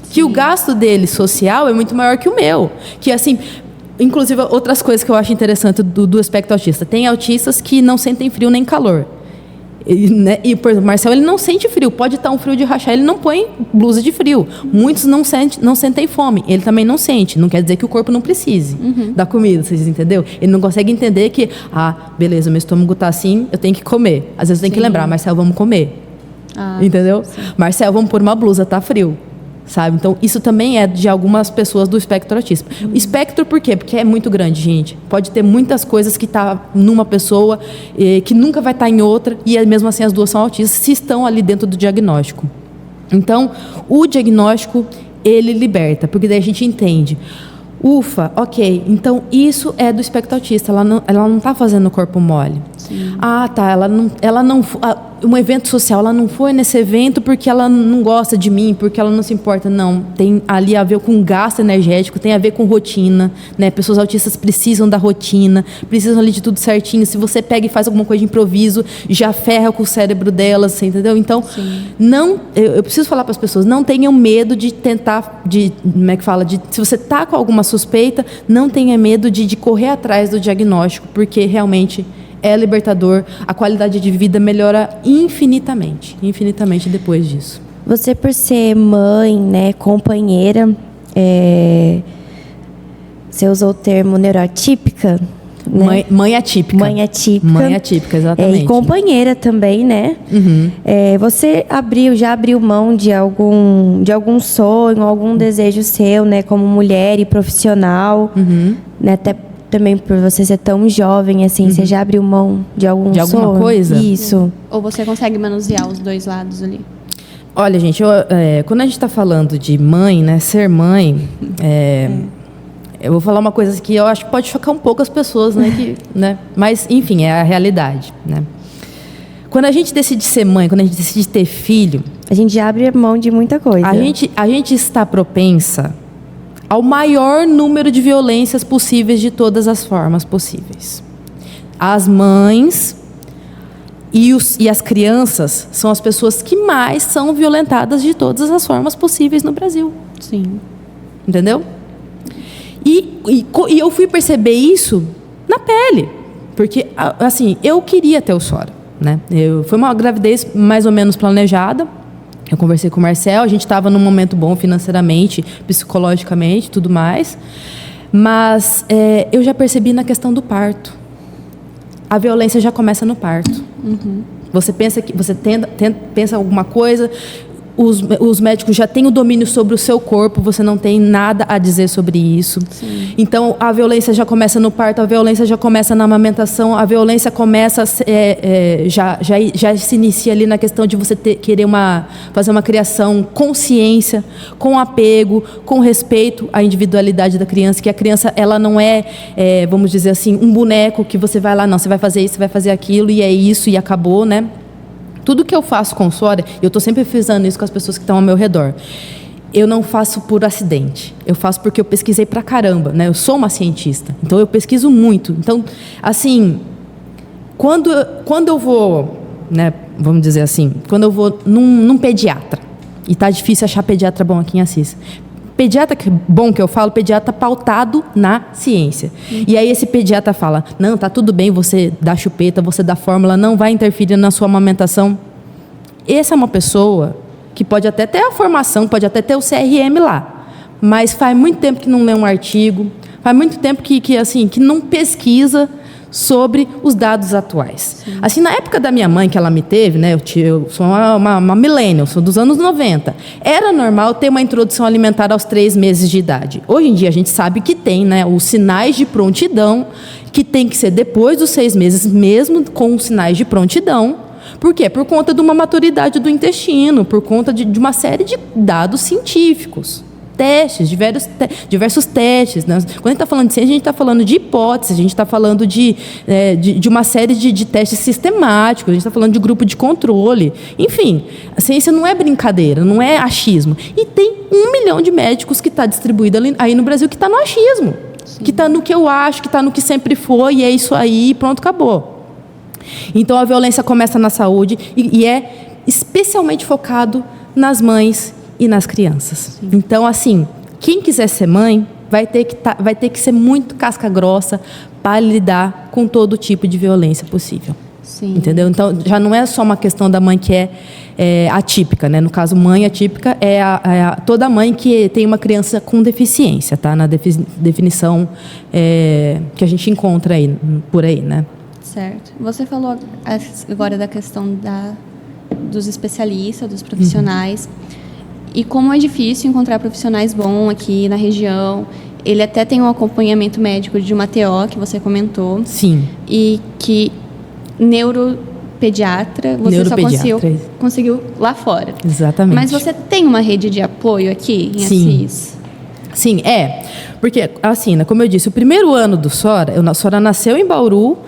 Que o gasto dele social é muito maior que o meu. Que, assim, inclusive, outras coisas que eu acho interessante do espectro autista. Tem autistas que não sentem frio nem calor. E por exemplo, o Marcel, ele não sente frio. Pode estar um frio de rachar, ele não põe blusa de frio. Muitos não sentem fome. Ele também não sente. Não quer dizer que o corpo não precise da comida, vocês entenderam? Ele não consegue entender que, beleza, meu estômago está assim, eu tenho que comer. Às vezes tem que lembrar, Marcel, vamos comer. Entendeu? Sim. Marcel, vamos pôr uma blusa, tá frio. Sabe? Então, isso também é de algumas pessoas do espectro autista. Espectro por quê? Porque é muito grande, gente. Pode ter muitas coisas que tá numa pessoa que nunca vai estar em outra, e mesmo assim as duas são autistas, se estão ali dentro do diagnóstico. Então, o diagnóstico, ele liberta, porque daí a gente entende. Ufa, ok, então isso é do espectro autista, ela não está fazendo corpo mole. Sim. Tá, ela não um evento social, ela não foi nesse evento porque ela não gosta de mim, porque ela não se importa, não. Tem ali a ver com gasto energético, tem a ver com rotina, né? Pessoas autistas precisam da rotina, precisam ali de tudo certinho. Se você pega e faz alguma coisa de improviso, já ferra com o cérebro delas, você entendeu? Então, eu preciso falar para as pessoas, não tenham medo de tentar, como é que fala? Se você está com alguma suspeita, não tenha medo de correr atrás do diagnóstico, porque realmente é libertador, a qualidade de vida melhora infinitamente depois disso. Você, por ser mãe, né, companheira, você usou o termo neuroatípica, né? Mãe atípica. Mãe atípica. Mãe atípica, exatamente. E companheira também, né? Uhum. Você já abriu mão de algum sonho, algum desejo seu, né, como mulher e profissional, né, até também por você ser tão jovem, assim, você já abriu mão de algum sonho? De alguma coisa? Isso. Ou você consegue manusear os dois lados ali? Olha, gente, quando a gente está falando de mãe, né, ser mãe, eu vou falar uma coisa que eu acho que pode chocar um pouco as pessoas, né, mas, enfim, é a realidade, né. Quando a gente decide ser mãe, quando a gente decide ter filho, a gente já abre mão de muita coisa. A gente está propensa ao maior número de violências possíveis, de todas as formas possíveis. As mães e as crianças são as pessoas que mais são violentadas de todas as formas possíveis no Brasil. Sim. Entendeu? E eu fui perceber isso na pele. Porque, assim, eu queria ter o Sora, né? Foi uma gravidez mais ou menos planejada. Eu conversei com o Marcel, a gente estava num momento bom financeiramente, psicologicamente, tudo mais. Mas eu já percebi na questão do parto. A violência já começa no parto. Você pensa pensa alguma coisa, os médicos já têm o domínio sobre o seu corpo, você não tem nada a dizer sobre isso. Sim. Então, a violência já começa no parto, a violência já começa na amamentação, a violência começa, já se inicia ali na questão de você querer fazer uma criação com ciência, com apego, com respeito à individualidade da criança, que a criança, ela não vamos dizer assim, um boneco que você vai lá, não, você vai fazer isso, você vai fazer aquilo, e é isso, e acabou, né? Tudo que eu faço com o Sora, eu estou sempre frisando isso com as pessoas que estão ao meu redor. Eu não faço por acidente. Eu faço porque eu pesquisei pra caramba, né? Eu sou uma cientista, então eu pesquiso muito. Então, assim, quando eu vou, né? Vamos dizer assim, quando eu vou num pediatra, e tá difícil achar pediatra bom aqui em Assis. Pediatra bom que eu falo, pediatra pautado na ciência. E aí esse pediatra fala, não, tá tudo bem, você dá chupeta, você dá fórmula, não vai interferir na sua amamentação. Essa é uma pessoa que pode até ter a formação, pode até ter o CRM lá, mas faz muito tempo que não lê um artigo, faz muito tempo que não pesquisa sobre os dados atuais. Sim. Assim, na época da minha mãe, que ela me teve, né, eu sou uma millennial, sou dos anos 90, era normal ter uma introdução alimentar aos 3 meses de idade. Hoje em dia a gente sabe que tem, né, os sinais de prontidão, que tem que ser depois dos 6 meses, mesmo com os sinais de prontidão. Por quê? Por conta de uma maturidade do intestino, por conta de uma série de dados científicos. Testes, diversos testes, né? Quando a gente está falando de ciência, a gente está falando de hipóteses, a gente está falando de uma série de testes sistemáticos, a gente está falando de grupo de controle. Enfim, a ciência não é brincadeira, não é achismo. E tem 1 milhão de médicos que está distribuído aí no Brasil que está no achismo. Sim. Que está no que eu acho, que está no que sempre foi, e é isso aí, pronto, acabou. Então, a violência começa na saúde e é especialmente focado nas mães e nas crianças. Sim. Então, assim, quem quiser ser mãe, vai ter que ser muito casca grossa para lidar com todo tipo de violência possível. Sim. Entendeu? Então, já não é só uma questão da mãe que é atípica, né? No caso, mãe atípica é toda mãe que tem uma criança com deficiência, tá? Na definição que a gente encontra aí, por aí, né? Certo. Você falou agora da questão dos especialistas, dos profissionais, e como é difícil encontrar profissionais bons aqui na região. Ele até tem um acompanhamento médico de uma TO, que você comentou. Sim. E que neuropediatra, você só conseguiu lá fora. Exatamente. Mas você tem uma rede de apoio aqui em Sim. Assis? Sim, porque, assim, né, como eu disse, o primeiro ano do Sora, a Sora nasceu em Bauru,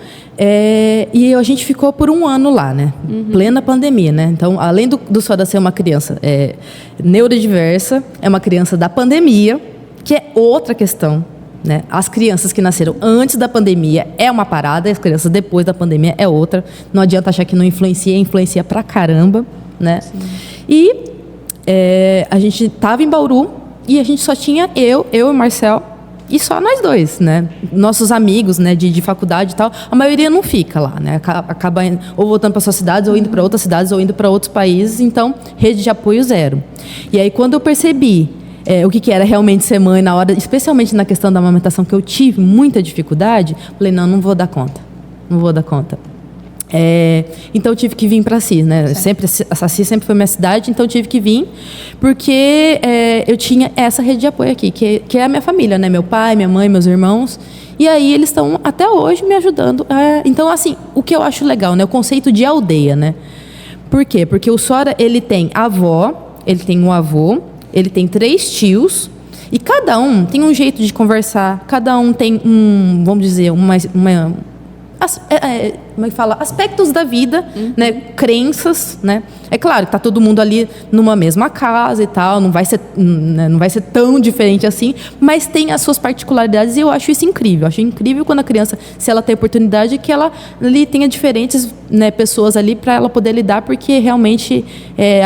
e a gente ficou por um ano lá, né? Plena pandemia, né? Então, além do Sora ser uma criança neurodiversa, é uma criança da pandemia, que é outra questão, né? As crianças que nasceram antes da pandemia é uma parada, e as crianças depois da pandemia é outra. Não adianta achar que não influencia pra caramba, né? Sim. E a gente estava em Bauru e a gente só tinha eu e o Marcel, e só nós dois, né? Nossos amigos, né, de faculdade e tal, a maioria não fica lá, né? Acaba ou voltando para suas cidades, ou indo para outras cidades, ou indo para outros países. Então, rede de apoio zero. E aí, quando eu percebi o que era realmente ser mãe na hora, especialmente na questão da amamentação, que eu tive muita dificuldade, falei, não vou dar conta. Não vou dar conta. Então eu tive que vir para Assis, né? Assis sempre foi minha cidade, então eu tive que vir, porque eu tinha essa rede de apoio aqui, que é a minha família, né? Meu pai, minha mãe, meus irmãos. E aí eles estão até hoje me ajudando. Então, assim, o que eu acho legal, né? O conceito de aldeia, né? Por quê? Porque o Sora, ele tem avó, ele tem um avô, ele tem 3 tios, e cada um tem um jeito de conversar, cada um tem vamos dizer, como é que fala? Aspectos da vida, né? Crenças, né? É claro que tá todo mundo ali numa mesma casa e tal, não vai ser tão diferente assim, mas tem as suas particularidades, e eu acho isso incrível. Eu acho incrível quando a criança, se ela tem oportunidade, que ela ali tenha diferentes, né, pessoas ali para ela poder lidar, porque realmente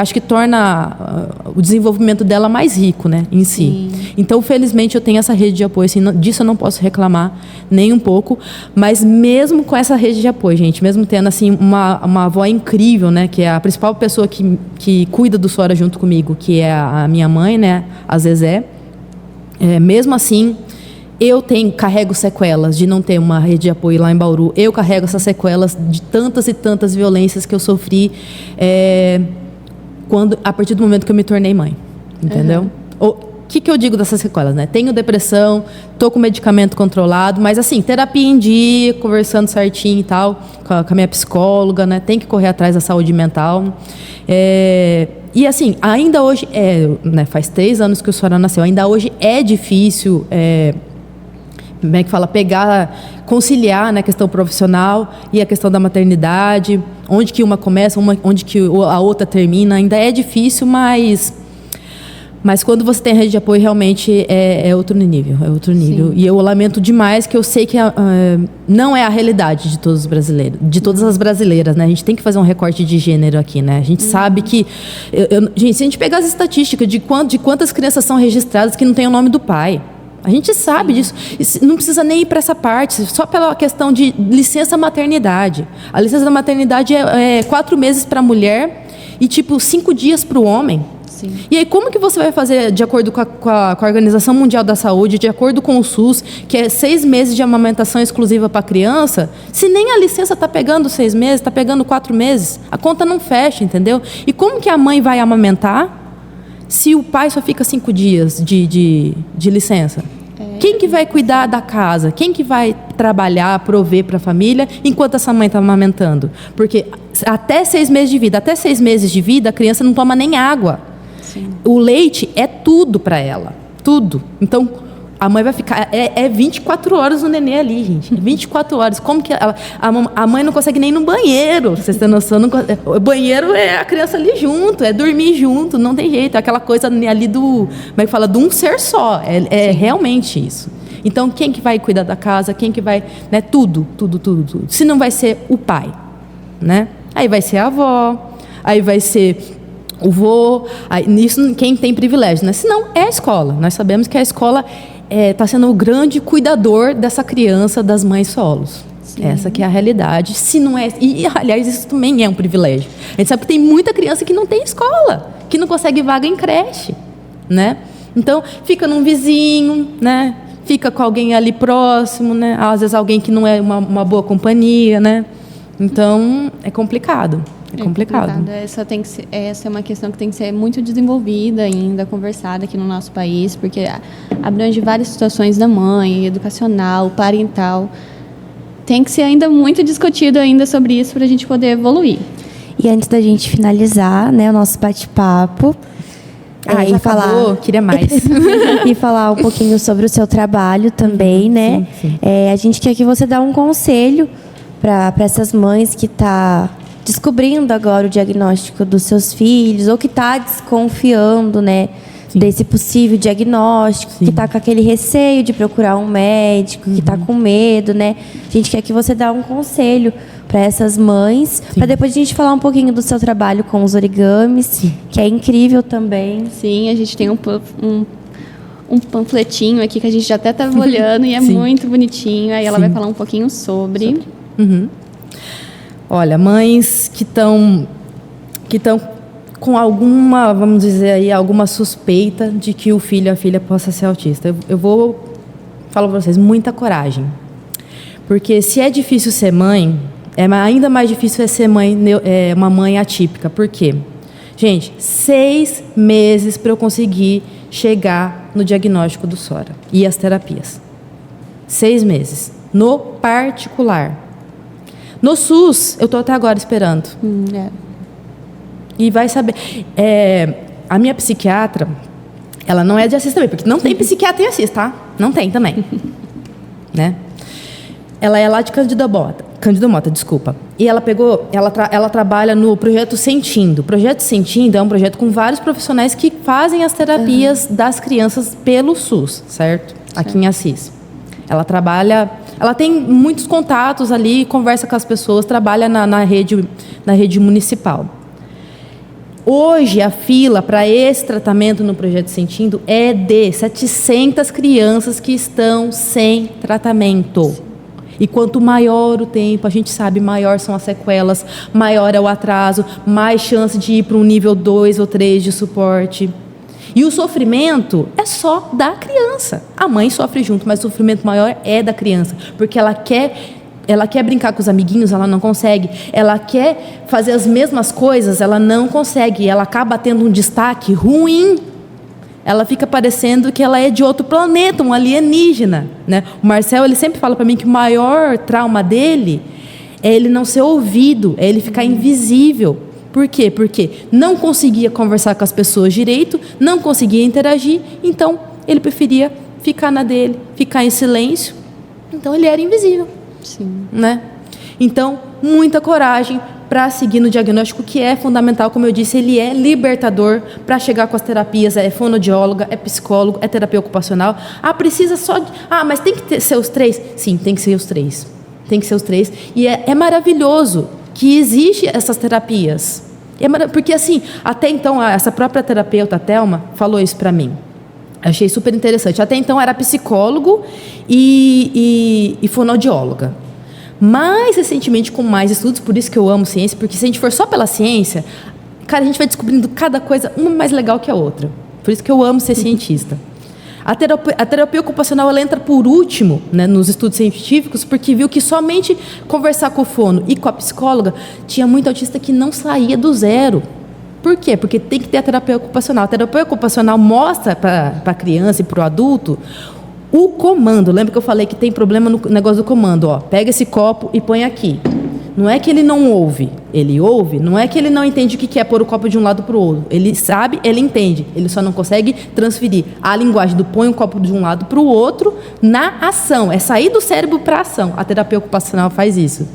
acho que torna o desenvolvimento dela mais rico, né, em si. Sim. Então, felizmente, eu tenho essa rede de apoio, assim, disso eu não posso reclamar nem um pouco, mas mesmo com essa rede de apoio, gente, mesmo tendo assim uma avó incrível, né, que é a principal pessoa que cuida do Sora junto comigo, que é a minha mãe, né, a Zezé, mesmo assim eu carrego sequelas de não ter uma rede de apoio lá em Bauru. Eu carrego essas sequelas de tantas e tantas violências que eu sofri a partir do momento que eu me tornei mãe, entendeu? O que eu digo dessas sequelas, né? Tenho depressão, tô com medicamento controlado, mas assim, terapia em dia, conversando certinho e tal, com a minha psicóloga, né? Tem que correr atrás da saúde mental. E assim, ainda hoje, né, faz 3 anos que o Sora nasceu, ainda hoje é difícil, como é que fala, conciliar, né, a questão profissional e a questão da maternidade, onde que uma começa, onde que a outra termina, ainda é difícil, mas quando você tem a rede de apoio, realmente é outro nível. É outro nível. Sim. E eu lamento demais, que eu sei que não é a realidade de todos os brasileiros, de todas as brasileiras, né? A gente tem que fazer um recorte de gênero aqui, né? A gente sabe que... gente, se a gente pegar as estatísticas de quantas crianças são registradas que não tem o nome do pai, a gente sabe disso. Não precisa nem ir para essa parte, só pela questão de licença maternidade. A licença da maternidade é 4 meses para a mulher e, 5 dias para o homem. Sim. E aí, como que você vai fazer, de acordo com a Organização Mundial da Saúde, de acordo com o SUS, que é 6 meses de amamentação exclusiva para a criança, se nem a licença está pegando 6 meses, está pegando 4 meses? A conta não fecha, entendeu? E como que a mãe vai amamentar se o pai só fica 5 dias de licença? Quem que vai cuidar da casa? Quem que vai trabalhar, prover para a família, enquanto essa mãe está amamentando? Porque até 6 meses de vida, a criança não toma nem água. Sim. O leite é tudo para ela, tudo. Então, a mãe vai ficar... 24 horas o nenê ali, gente. 24 horas. Como que a mãe não consegue nem ir no banheiro? Vocês têm noção? O banheiro é a criança ali junto, é dormir junto, não tem jeito. É aquela coisa ali como é que fala? De um ser só. É realmente isso. Então, quem que vai cuidar da casa? Quem que vai... Né? Tudo. Se não vai ser o pai, né? Aí vai ser a avó, aí vai ser... o vô, isso quem tem privilégio, né? Senão é a escola. Nós sabemos que a escola está sendo o grande cuidador dessa criança das mães solos. Sim. Essa que é a realidade. Se não é, e aliás, isso também é um privilégio. A gente sabe que tem muita criança que não tem escola, que não consegue vaga em creche, né? Então, fica num vizinho, né? Fica com alguém ali próximo, né? Às vezes alguém que não é uma boa companhia, né? Então, é complicado. É complicado. Essa é uma questão que tem que ser muito desenvolvida ainda, conversada aqui no nosso país, porque abrange várias situações da mãe, educacional, parental. Tem que ser ainda muito discutido ainda sobre isso para a gente poder evoluir. E antes da gente finalizar, né, o nosso bate-papo, já acabou, queria mais. E falar um pouquinho sobre o seu trabalho também, né? Sim. A gente quer que você dê um conselho para essas mães que tá descobrindo agora o diagnóstico dos seus filhos ou que tá desconfiando, né, desse possível diagnóstico, que tá com aquele receio de procurar um médico, que tá com medo, né? A gente quer que você dê um conselho para essas mães, para depois a gente falar um pouquinho do seu trabalho com os origamis, que é incrível também. Sim, a gente tem um panfletinho aqui que a gente já até estava olhando e é muito bonitinho. Aí ela vai falar um pouquinho sobre. Olha, mães que estão com alguma, vamos dizer aí, alguma suspeita de que o filho ou a filha possa ser autista. Eu vou falar para vocês, muita coragem. Porque se é difícil ser mãe, ainda mais difícil ser uma mãe atípica. Por quê? Gente, 6 meses para eu conseguir chegar no diagnóstico do Sora e as terapias. 6 meses. No particular. No SUS, eu estou até agora esperando. E vai saber. A minha psiquiatra, ela não é de Assis também, porque não tem psiquiatra em Assis, tá? Não tem também. Né? Ela é lá de Cândido Mota, desculpa. E ela trabalha no Projeto Sentindo. O Projeto Sentindo é um projeto com vários profissionais que fazem as terapias das crianças pelo SUS, certo? Aqui em Assis. Ela tem muitos contatos ali, conversa com as pessoas, trabalha na rede municipal. Hoje, a fila para esse tratamento no Projeto Sentindo é de 700 crianças que estão sem tratamento. E quanto maior o tempo, a gente sabe, maior são as sequelas, maior é o atraso, mais chance de ir para um nível 2 ou 3 de suporte. E o sofrimento é só da criança. A mãe sofre junto, mas o sofrimento maior é da criança, porque ela quer brincar com os amiguinhos, ela não consegue. Ela quer fazer as mesmas coisas, ela não consegue. Ela acaba tendo um destaque ruim. Ela fica parecendo que ela é de outro planeta, um alienígena, né? O Marcel, ele sempre fala para mim que o maior trauma dele é ele não ser ouvido, é ele ficar invisível. Por quê? Porque não conseguia conversar com as pessoas direito, não conseguia interagir, então ele preferia ficar na dele, ficar em silêncio. Então ele era invisível. Sim. Né? Então, muita coragem para seguir no diagnóstico, que é fundamental, como eu disse, ele é libertador para chegar com as terapias, é fonoaudióloga, é psicólogo, é terapia ocupacional. Precisa só de... mas tem que ser os 3? Sim, tem que ser os 3. Tem que ser os 3. E é maravilhoso que existe essas terapias. Porque assim, até então, essa própria terapeuta, a Thelma, falou isso para mim. Achei super interessante. Até então era psicólogo e fonoaudióloga. Mais recentemente, com mais estudos, por isso que eu amo ciência, porque se a gente for só pela ciência, cara, a gente vai descobrindo cada coisa, uma mais legal que a outra. Por isso que eu amo ser cientista. A terapia ocupacional, ela entra por último, né, nos estudos científicos, porque viu que somente conversar com o fono e com a psicóloga, tinha muito autista que não saía do zero. Por quê? Porque tem que ter a terapia ocupacional. A terapia ocupacional mostra para a criança e para o adulto o comando. Lembra que eu falei que tem problema no negócio do comando? Pega esse copo e põe aqui. Não é que ele não ouve, ele ouve. Não é que ele não entende o que é pôr o copo de um lado para o outro. Ele sabe, ele entende. Ele só não consegue transferir a linguagem do põe o copo de um lado para o outro na ação. É sair do cérebro para a ação. A terapia ocupacional faz isso.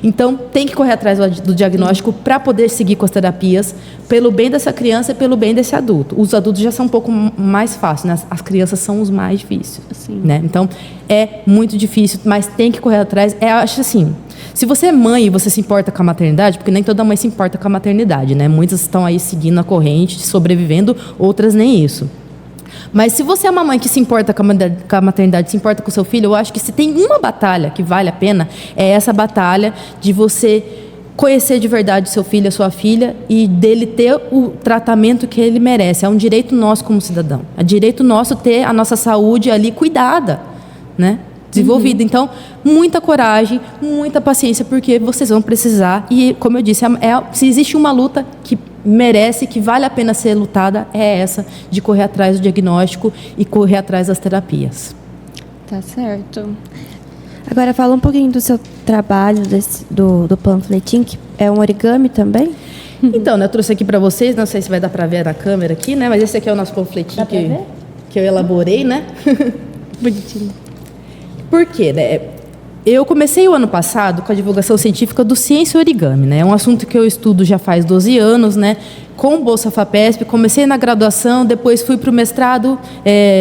Então, tem que correr atrás do diagnóstico para poder seguir com as terapias, pelo bem dessa criança e pelo bem desse adulto. Os adultos já são um pouco mais fáceis, né? As crianças são os mais difíceis. Né? Então, é muito difícil, mas tem que correr atrás. Acho assim, se você é mãe e você se importa com a maternidade, porque nem toda mãe se importa com a maternidade, né? Muitas estão aí seguindo a corrente, sobrevivendo, outras nem isso. Mas se você é uma mãe que se importa com a maternidade, se importa com o seu filho, eu acho que se tem uma batalha que vale a pena, é essa batalha de você conhecer de verdade o seu filho, a sua filha, e dele ter o tratamento que ele merece. É um direito nosso como cidadão. É direito nosso ter a nossa saúde ali cuidada, né? Desenvolvida. Então, muita coragem, muita paciência, porque vocês vão precisar. E, como eu disse, se existe uma luta que merece, que vale a pena ser lutada, é essa de correr atrás do diagnóstico e correr atrás das terapias. Tá certo. Agora, fala um pouquinho do seu trabalho, do panfletinho, que é um origami também? Então, né, eu trouxe aqui para vocês, não sei se vai dar para ver na câmera aqui, né? Mas esse aqui é o nosso panfletinho que eu elaborei, né? Bonitinho. Por quê, né? Eu comecei o ano passado com a divulgação científica do Ciência Origami, né? É um assunto que eu estudo já faz 12 anos, né? Com Bolsa FAPESP, comecei na graduação, depois fui para o mestrado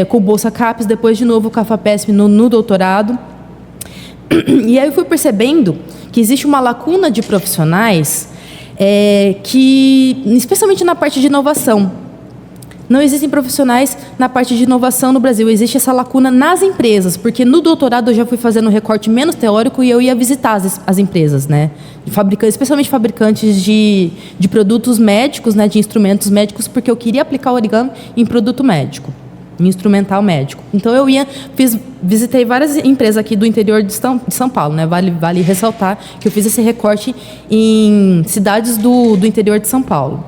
com Bolsa CAPES, depois de novo com a FAPESP no doutorado. E aí eu fui percebendo que existe uma lacuna de profissionais que, especialmente na parte de inovação, não existem profissionais na parte de inovação no Brasil. Existe essa lacuna nas empresas, porque no doutorado eu já fui fazendo um recorte menos teórico e eu ia visitar as empresas, né? Especialmente fabricantes de produtos médicos, né? De instrumentos médicos, porque eu queria aplicar o origami em produto médico, em instrumental médico. Então eu visitei várias empresas aqui do interior de São Paulo, né? Vale ressaltar que eu fiz esse recorte em cidades do interior de São Paulo.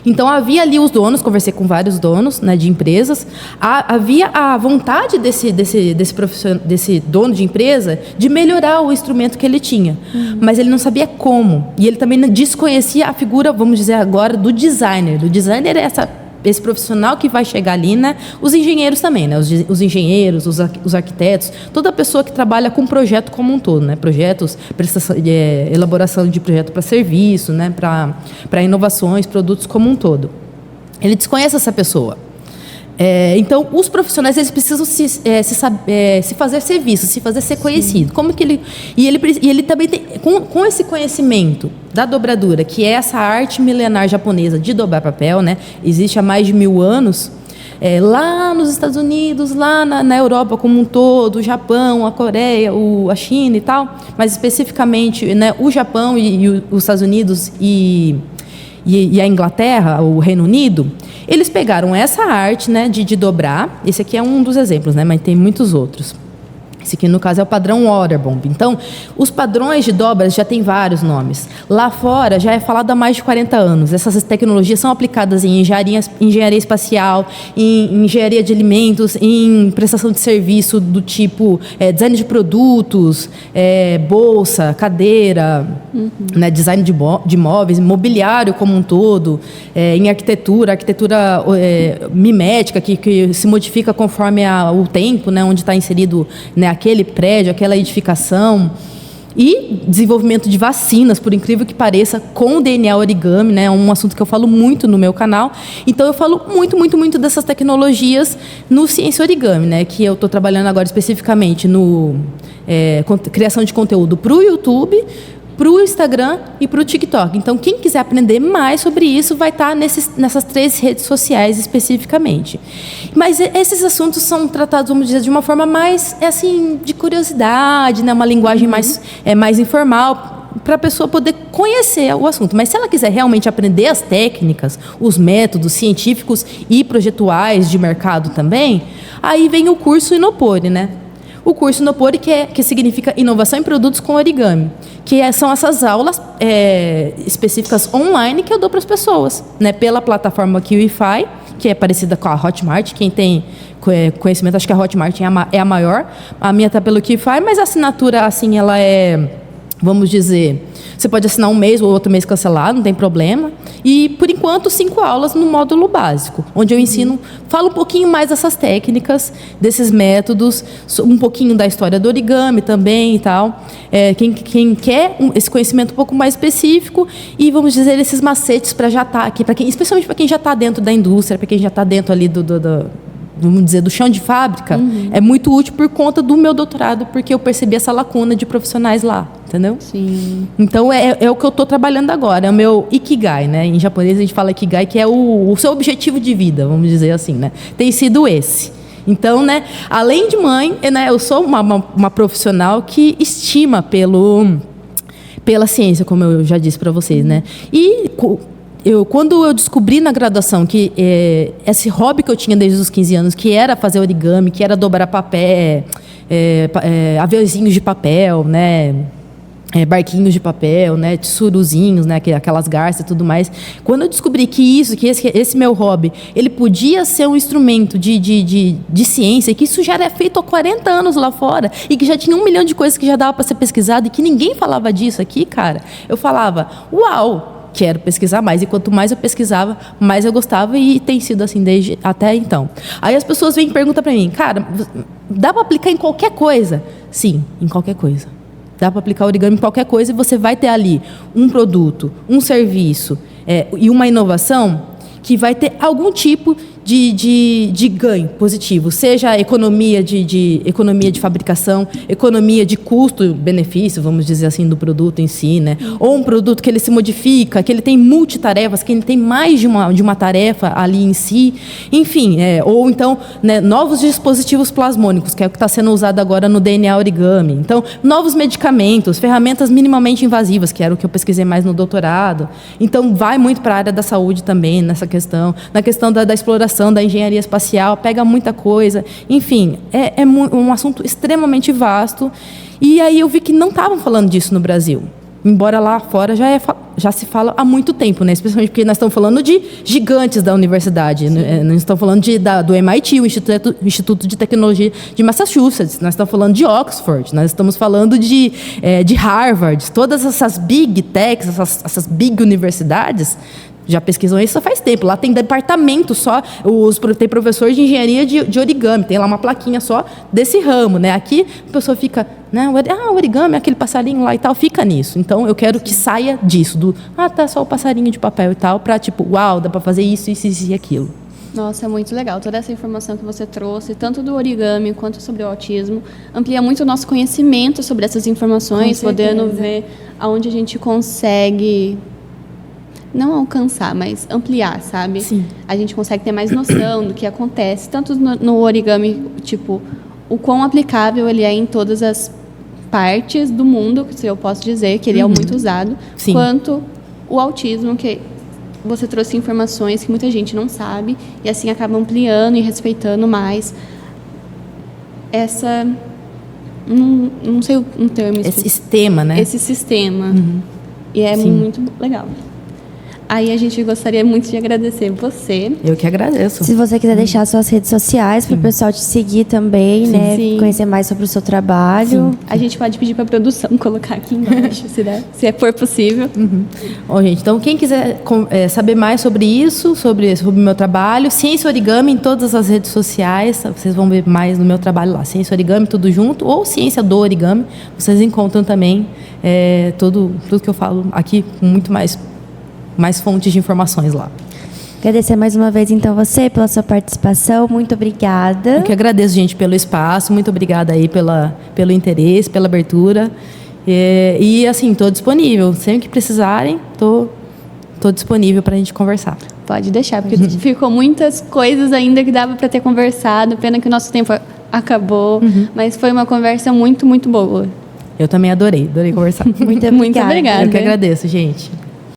Então, havia ali os donos, conversei com vários donos, né, de empresas, havia a vontade desse dono de empresa de melhorar o instrumento que ele tinha, mas ele não sabia como. E ele também desconhecia a figura, vamos dizer agora, do designer. Do designer é esse profissional que vai chegar ali, né? Os engenheiros também, né? Os engenheiros, os arquitetos, toda pessoa que trabalha com projeto como um todo, né? Projetos, elaboração de projeto para serviço, né? Para inovações, produtos como um todo. Ele desconhece essa pessoa. Então, os profissionais, eles precisam se fazer ser vistos, se fazer ser conhecido. Como que ele... E ele também tem... Com esse conhecimento da dobradura, que é essa arte milenar japonesa de dobrar papel, né? Existe há mais de 1000 anos. Lá nos Estados Unidos, lá na Europa como um todo, o Japão, a Coreia, a China e tal. Mas, especificamente, né, o Japão e os Estados Unidos e a Inglaterra, o Reino Unido, eles pegaram essa arte, né, de dobrar. Esse aqui é um dos exemplos, né, mas tem muitos outros. Esse aqui, no caso, é o padrão Waterbomb. Então, os padrões de dobras já têm vários nomes. Lá fora, já é falado há mais de 40 anos. Essas tecnologias são aplicadas em engenharia espacial, em engenharia de alimentos, em prestação de serviço do tipo design de produtos, bolsa, cadeira, né, design de móveis, mobiliário como um todo, em arquitetura mimética, que se modifica conforme o tempo, né, onde está inserido, né, aquele prédio, aquela edificação. E desenvolvimento de vacinas, por incrível que pareça, com o DNA origami, né? É um assunto que eu falo muito no meu canal. Então, eu falo muito dessas tecnologias no Ciência Origami, né? Que eu estou trabalhando agora especificamente no criação de conteúdo para o YouTube, para o Instagram e para o TikTok. Então, quem quiser aprender mais sobre isso vai estar nessas 3 redes sociais especificamente. Mas esses assuntos são tratados, vamos dizer, de uma forma mais, assim, de curiosidade, né? Uma linguagem mais informal, para a pessoa poder conhecer o assunto. Mas se ela quiser realmente aprender as técnicas, os métodos científicos e projetuais de mercado também, aí vem o curso Inopori, né? O curso Inopori, que significa Inovação em Produtos com Origami, que são essas aulas específicas online que eu dou para as pessoas, né? Pela plataforma QIFI, que é parecida com a Hotmart. Quem tem conhecimento, acho que a Hotmart é a maior. A minha está pelo QIFI, mas a assinatura, assim, ela vamos dizer, você pode assinar um mês ou outro mês cancelar, não tem problema. E, por enquanto, 5 aulas no módulo básico, onde eu ensino, falo um pouquinho mais dessas técnicas, desses métodos, um pouquinho da história do origami também e tal. Quem quer esse conhecimento um pouco mais específico e, vamos dizer, esses macetes para já estar aqui, especialmente para quem já está dentro da indústria, para quem já está dentro ali vamos dizer, do chão de fábrica, é muito útil por conta do meu doutorado, porque eu percebi essa lacuna de profissionais lá entendeu? Sim. Então, é o que eu estou trabalhando agora, é o meu ikigai, né? Em japonês a gente fala ikigai, que é o seu objetivo de vida, vamos dizer assim, né? Tem sido esse. Então, né, além de mãe, né, eu sou uma profissional que estima pela ciência, como eu já disse para vocês, né? E quando eu descobri na graduação que esse hobby que eu tinha desde os 15 anos, que era fazer origami, que era dobrar papel, aviãozinhos de papel, né? Barquinhos de papel, né, tsuruzinhos, né, aquelas garças e tudo mais. Quando eu descobri que esse meu hobby, ele podia ser um instrumento de ciência, que isso já era feito há 40 anos lá fora, e que já tinha 1 milhão de coisas que já dava para ser pesquisado, e que ninguém falava disso aqui, cara, eu falava, uau, quero pesquisar mais. E quanto mais eu pesquisava, mais eu gostava, e tem sido assim desde até então. Aí as pessoas vêm e perguntam para mim, cara, dá para aplicar em qualquer coisa? Sim, em qualquer coisa. Dá para aplicar origami em qualquer coisa e você vai ter ali um produto, um serviço e uma inovação que vai ter algum tipo de ganho positivo, seja economia de fabricação, economia de custo-benefício, vamos dizer assim, do produto em si, né? Ou um produto que ele se modifica, que ele tem multitarefas, que ele tem mais de uma tarefa ali em si, enfim, ou então, né, novos dispositivos plasmônicos, que é o que está sendo usado agora no DNA origami. Então, novos medicamentos, ferramentas minimamente invasivas, que era o que eu pesquisei mais no doutorado. Então, vai muito para a área da saúde também, nessa questão, na questão da exploração da engenharia espacial, pega muita coisa, enfim, é um assunto extremamente vasto, e aí eu vi que não estavam falando disso no Brasil, embora lá fora já se fala há muito tempo, né? Especialmente porque nós estamos falando de gigantes da universidade, nós estamos falando do MIT, o Instituto de Tecnologia de Massachusetts, nós estamos falando de Oxford, nós estamos falando de Harvard, todas essas big techs, essas big universidades, já pesquisam isso faz tempo. Lá tem departamento só, tem professor de engenharia de origami, tem lá uma plaquinha só desse ramo, né? Aqui a pessoa fica, né? O origami, aquele passarinho lá e tal, fica nisso. Então eu quero que saia disso, tá só o passarinho de papel e tal, para tipo, uau, dá para fazer isso e aquilo. Nossa, é muito legal. Toda essa informação que você trouxe, tanto do origami quanto sobre o autismo, amplia muito o nosso conhecimento sobre essas informações, podendo ver aonde a gente consegue não alcançar, mas ampliar, sabe? Sim. A gente consegue ter mais noção do que acontece, tanto no origami, tipo, o quão aplicável ele é em todas as partes do mundo, se eu posso dizer, que ele é muito usado, Sim. quanto o autismo, que você trouxe informações que muita gente não sabe, e assim acaba ampliando e respeitando mais essa... Não sei um termo. Esse sistema, né? Esse sistema. E é Sim. muito legal. Aí a gente gostaria muito de agradecer você. Eu que agradeço. Se você quiser deixar suas redes sociais para o pessoal te seguir também, Sim. né? Sim. Conhecer mais sobre o seu trabalho. A gente pode pedir para a produção colocar aqui embaixo, se for possível. Bom, gente, então quem quiser saber mais sobre isso, sobre o meu trabalho, Ciência Origami em todas as redes sociais, vocês vão ver mais no meu trabalho lá. Ciência Origami, tudo junto, ou Ciência do Origami, vocês encontram também tudo que eu falo aqui com muito mais fontes de informações lá. Agradecer mais uma vez, então, você pela sua participação. Muito obrigada. Eu que agradeço, gente, pelo espaço. Muito obrigada aí pelo interesse, pela abertura. E assim, estou disponível. Sempre que precisarem, estou disponível para a gente conversar. Pode deixar, porque ficou muitas coisas ainda que dava para ter conversado. Pena que o nosso tempo acabou, mas foi uma conversa muito, muito boa. Eu também adorei conversar. Muito Muito obrigada. Eu que agradeço, gente.